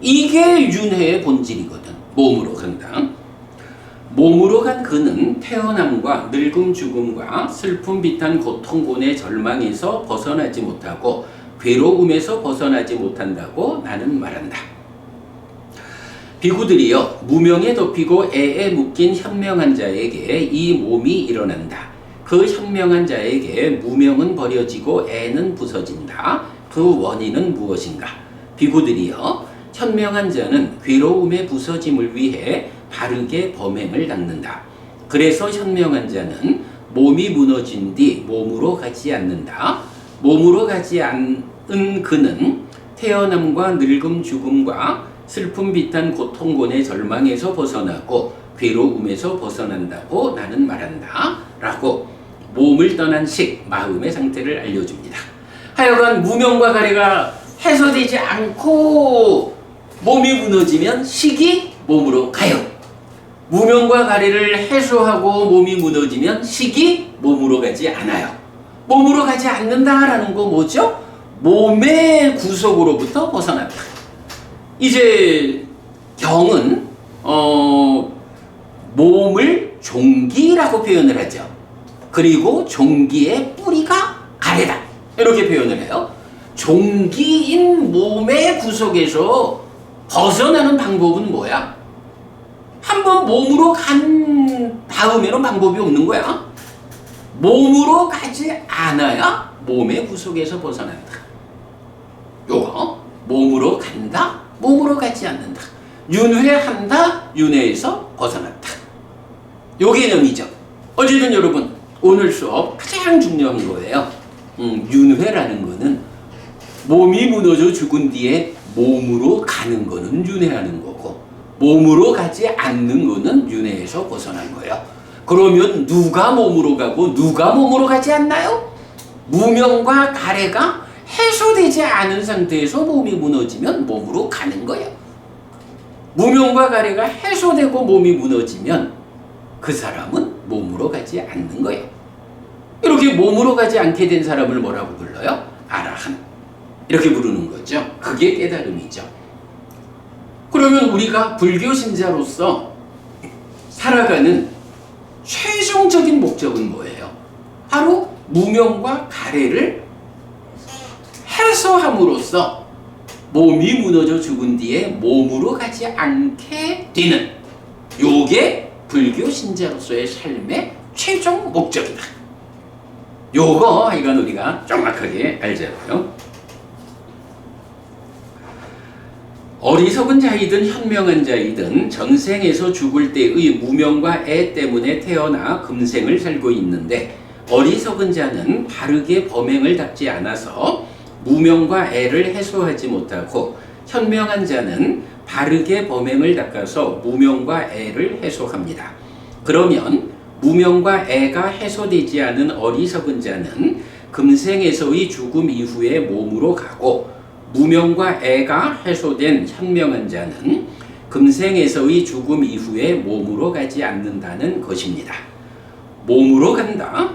S1: 이게 윤회의 본질이거든. 몸으로 간다. 몸으로 간 그는 태어남과 늙음 죽음과 슬픔 비탄 고통곤의 절망에서 벗어나지 못하고 괴로움에서 벗어나지 못한다고 나는 말한다. 비구들이여 무명에 덮이고 애에 묶인 현명한 자에게 이 몸이 일어난다. 그 현명한 자에게 무명은 버려지고 애는 부서진다. 그 원인은 무엇인가? 비구들이여 현명한 자는 괴로움의 부서짐을 위해 바르게 범행을 닦는다. 그래서 현명한 자는 몸이 무너진 뒤 몸으로 가지 않는다. 몸으로 가지 않은 그는 태어남과 늙음 죽음과 슬픔 비탄 고통곤의 절망에서 벗어나고 괴로움에서 벗어난다고 나는 말한다. 라고 몸을 떠난 식, 마음의 상태를 알려줍니다. 하여간 무명과 가래가 해소되지 않고 몸이 무너지면 식이 몸으로 가요. 무명과 가래를 해소하고 몸이 무너지면 식이 몸으로 가지 않아요. 몸으로 가지 않는다라는 거 뭐죠? 몸의 구속으로부터 벗어난다. 이제 경은 몸을 종기라고 표현을 하죠. 그리고 종기의 뿌리가 가래다. 이렇게 표현을 해요. 종기인 몸의 구속에서 벗어나는 방법은 뭐야? 한번 몸으로 간 다음에는 방법이 없는 거야. 몸으로 가지 않아야 몸의 구속에서 벗어난다. 요거 몸으로 간다, 몸으로 가지 않는다. 윤회한다, 윤회에서 벗어났다. 요 개념이죠. 어쨌든 여러분 오늘 수업 가장 중요한 거예요. 윤회라는 거는 몸이 무너져 죽은 뒤에 몸으로 가는 거는 윤회하는 거고 몸으로 가지 않는 거는 윤회에서 벗어난 거예요. 그러면 누가 몸으로 가고 누가 몸으로 가지 않나요? 무명과 가래가 해소되지 않은 상태에서 몸이 무너지면 몸으로 가는 거예요. 무명과 가래가 해소되고 몸이 무너지면 그 사람은 몸으로 가지 않는 거예요. 이렇게 몸으로 가지 않게 된 사람을 뭐라고 불러요? 아라한. 이렇게 부르는 거죠. 그게 깨달음이죠. 그러면 우리가 불교 신자로서 살아가는 최종적인 목적은 뭐예요? 바로 무명과 가래를 해소함으로써 몸이 무너져 죽은 뒤에 몸으로 가지 않게 되는 요게 불교 신자로서의 삶의 최종 목적이다. 요거 이건 우리가 정확하게 알자고요. 어리석은 자이든 현명한 자이든 전생에서 죽을 때의 무명과 애 때문에 태어나 금생을 살고 있는데 어리석은 자는 바르게 범행을 닦지 않아서 무명과 애를 해소하지 못하고 현명한 자는 바르게 범행을 닦아서 무명과 애를 해소합니다. 그러면 무명과 애가 해소되지 않은 어리석은 자는 금생에서의 죽음 이후에 몸으로 가고 무명과 애가 해소된 현명한 자는 금생에서의 죽음 이후에 몸으로 가지 않는다는 것입니다. 몸으로 간다.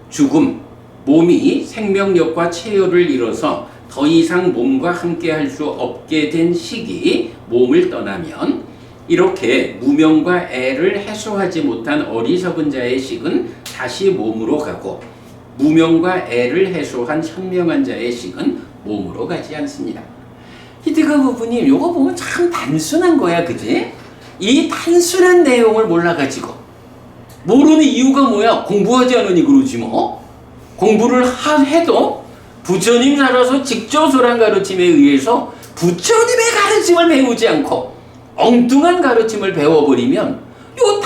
S1: 죽음. 몸이 생명력과 체혈을 잃어서 더 이상 몸과 함께 할 수 없게 된 시기 몸을 떠나면 이렇게 무명과 애를 해소하지 못한 어리석은 자의 식은 다시 몸으로 가고 무명과 애를 해소한 현명한 자의 식은 몸으로 가지 않습니다. 히데가 부부님 요거 보면 참 단순한 거야, 그지? 이 단순한 내용을 몰라가지고 모르는 이유가 뭐야? 공부하지 않으니 그러지 뭐. 공부를 해도 부처님 살아서 직조설한 가르침에 의해서 부처님의 가르침을 배우지 않고 엉뚱한 가르침을 배워버리면 요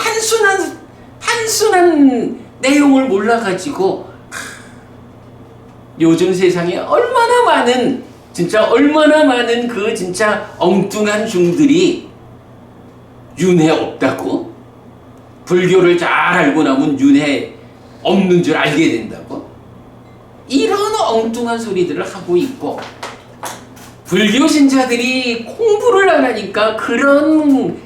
S1: 단순한 내용을 몰라가지고 요즘 세상에 얼마나 많은 그 진짜 엉뚱한 중들이 윤회 없다고? 불교를 잘 알고 나면 윤회 없는 줄 알게 된다고? 이런 엉뚱한 소리들을 하고 있고 불교 신자들이 공부를 안 하니까 그런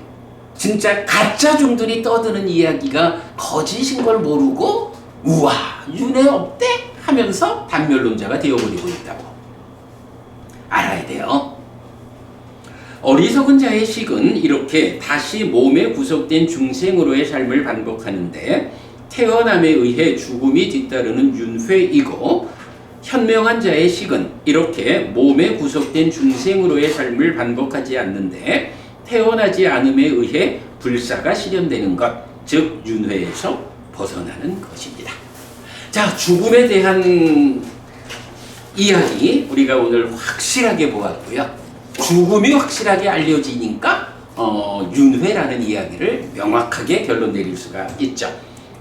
S1: 진짜 가짜 중들이 떠드는 이야기가 거짓인 걸 모르고 우와 윤회 없대? 하면서 단멸론자가 되어버리고 있다고 알아야 돼요. 어리석은 자의 식은 이렇게 다시 몸에 구속된 중생으로의 삶을 반복하는데 태어남에 의해 죽음이 뒤따르는 윤회이고 현명한 자의 식은 이렇게 몸에 구속된 중생으로의 삶을 반복하지 않는데 태어나지 않음에 의해 불사가 실현되는 것, 즉 윤회에서 벗어나는 것입니다. 자, 죽음에 대한 이야기 우리가 오늘 확실하게 보았고요. 죽음이 확실하게 알려지니까 윤회라는 이야기를 명확하게 결론 내릴 수가 있죠.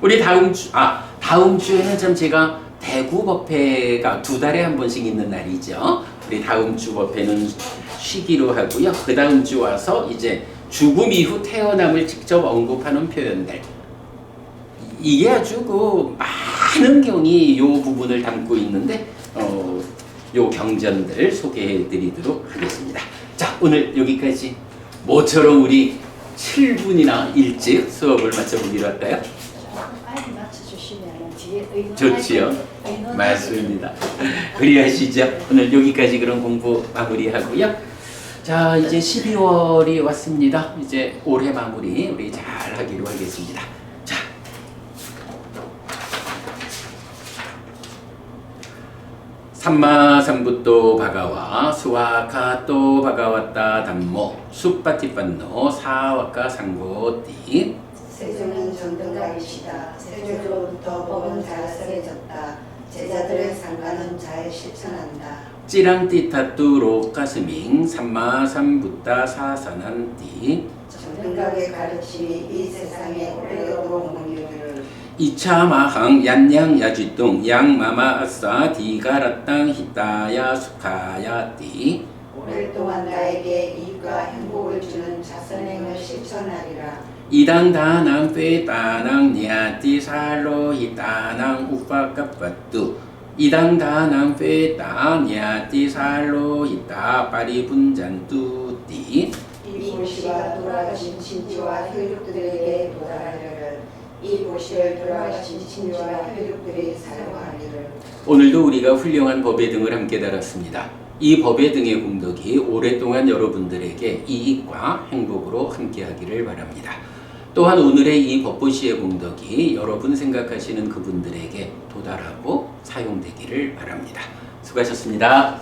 S1: 우리 다음 주에는 좀 제가 대구 법회가 2달에 한 번씩 있는 날이죠. 우리 다음 주 법회는 쉬기로 하고요. 그 다음 주 와서 이제 죽음 이후 태어남을 직접 언급하는 표현들. 이게 아주 그 많은 경이 요 부분을 담고 있는데 요 경전들 소개해 드리도록 하겠습니다. 자, 오늘 여기까지 모처럼 우리 7분이나 일찍 수업을 마쳐보기로 할까요?
S2: 빨리 맞춰주시면 뒤에 의논
S1: 좋지요. 맞습니다. 그리하시죠. 오늘 여기까지 그런 공부 마무리하고요. 자, 이제 12월이 왔습니다. 이제 올해 마무리 우리 잘 하기로 하겠습니다. 자, 삼마삼부토 바가와 수와카토 바가와타 담모 수파티판노 사와카 상고띠
S3: 세조는 정등각이시다. 세조로부터 법은 잘 쓰여졌다. 제자들의 상가는 잘 실천한다.
S1: 찌랑띠타뚜 로카스밍 삼마삼부타 사사난띠
S3: 정등각의 가르침이 이 세상에 오래도록 공유
S1: 이차마항 얀양야쥐뚱 양마마아싸 디가라땅 히타야 수카야띠
S3: 오랫동안 나에게 이익과 행복을 주는 자선행을 실천하리라.
S1: 이당다낭 페따낭 니아띠 살로 히타낭 우파까빠뚜 이당다낭 페따 니아띠 살로 히타 파리분잔뚜띠
S3: 이 보시가 돌아가신 친지와 혈육들에게 도달하리를. 이 보시를 돌아가신 친지와 혈육들이 사용하리를.
S1: 오늘도 우리가 훌륭한 법의 등을 함께 달았습니다. 이 법의 등의 공덕이 오랫동안 여러분들에게 이익과 행복으로 함께하기를 바랍니다. 또한 오늘의 이 법보시의 공덕이 여러분 생각하시는 그분들에게 도달하고 사용되기를 바랍니다. 수고하셨습니다.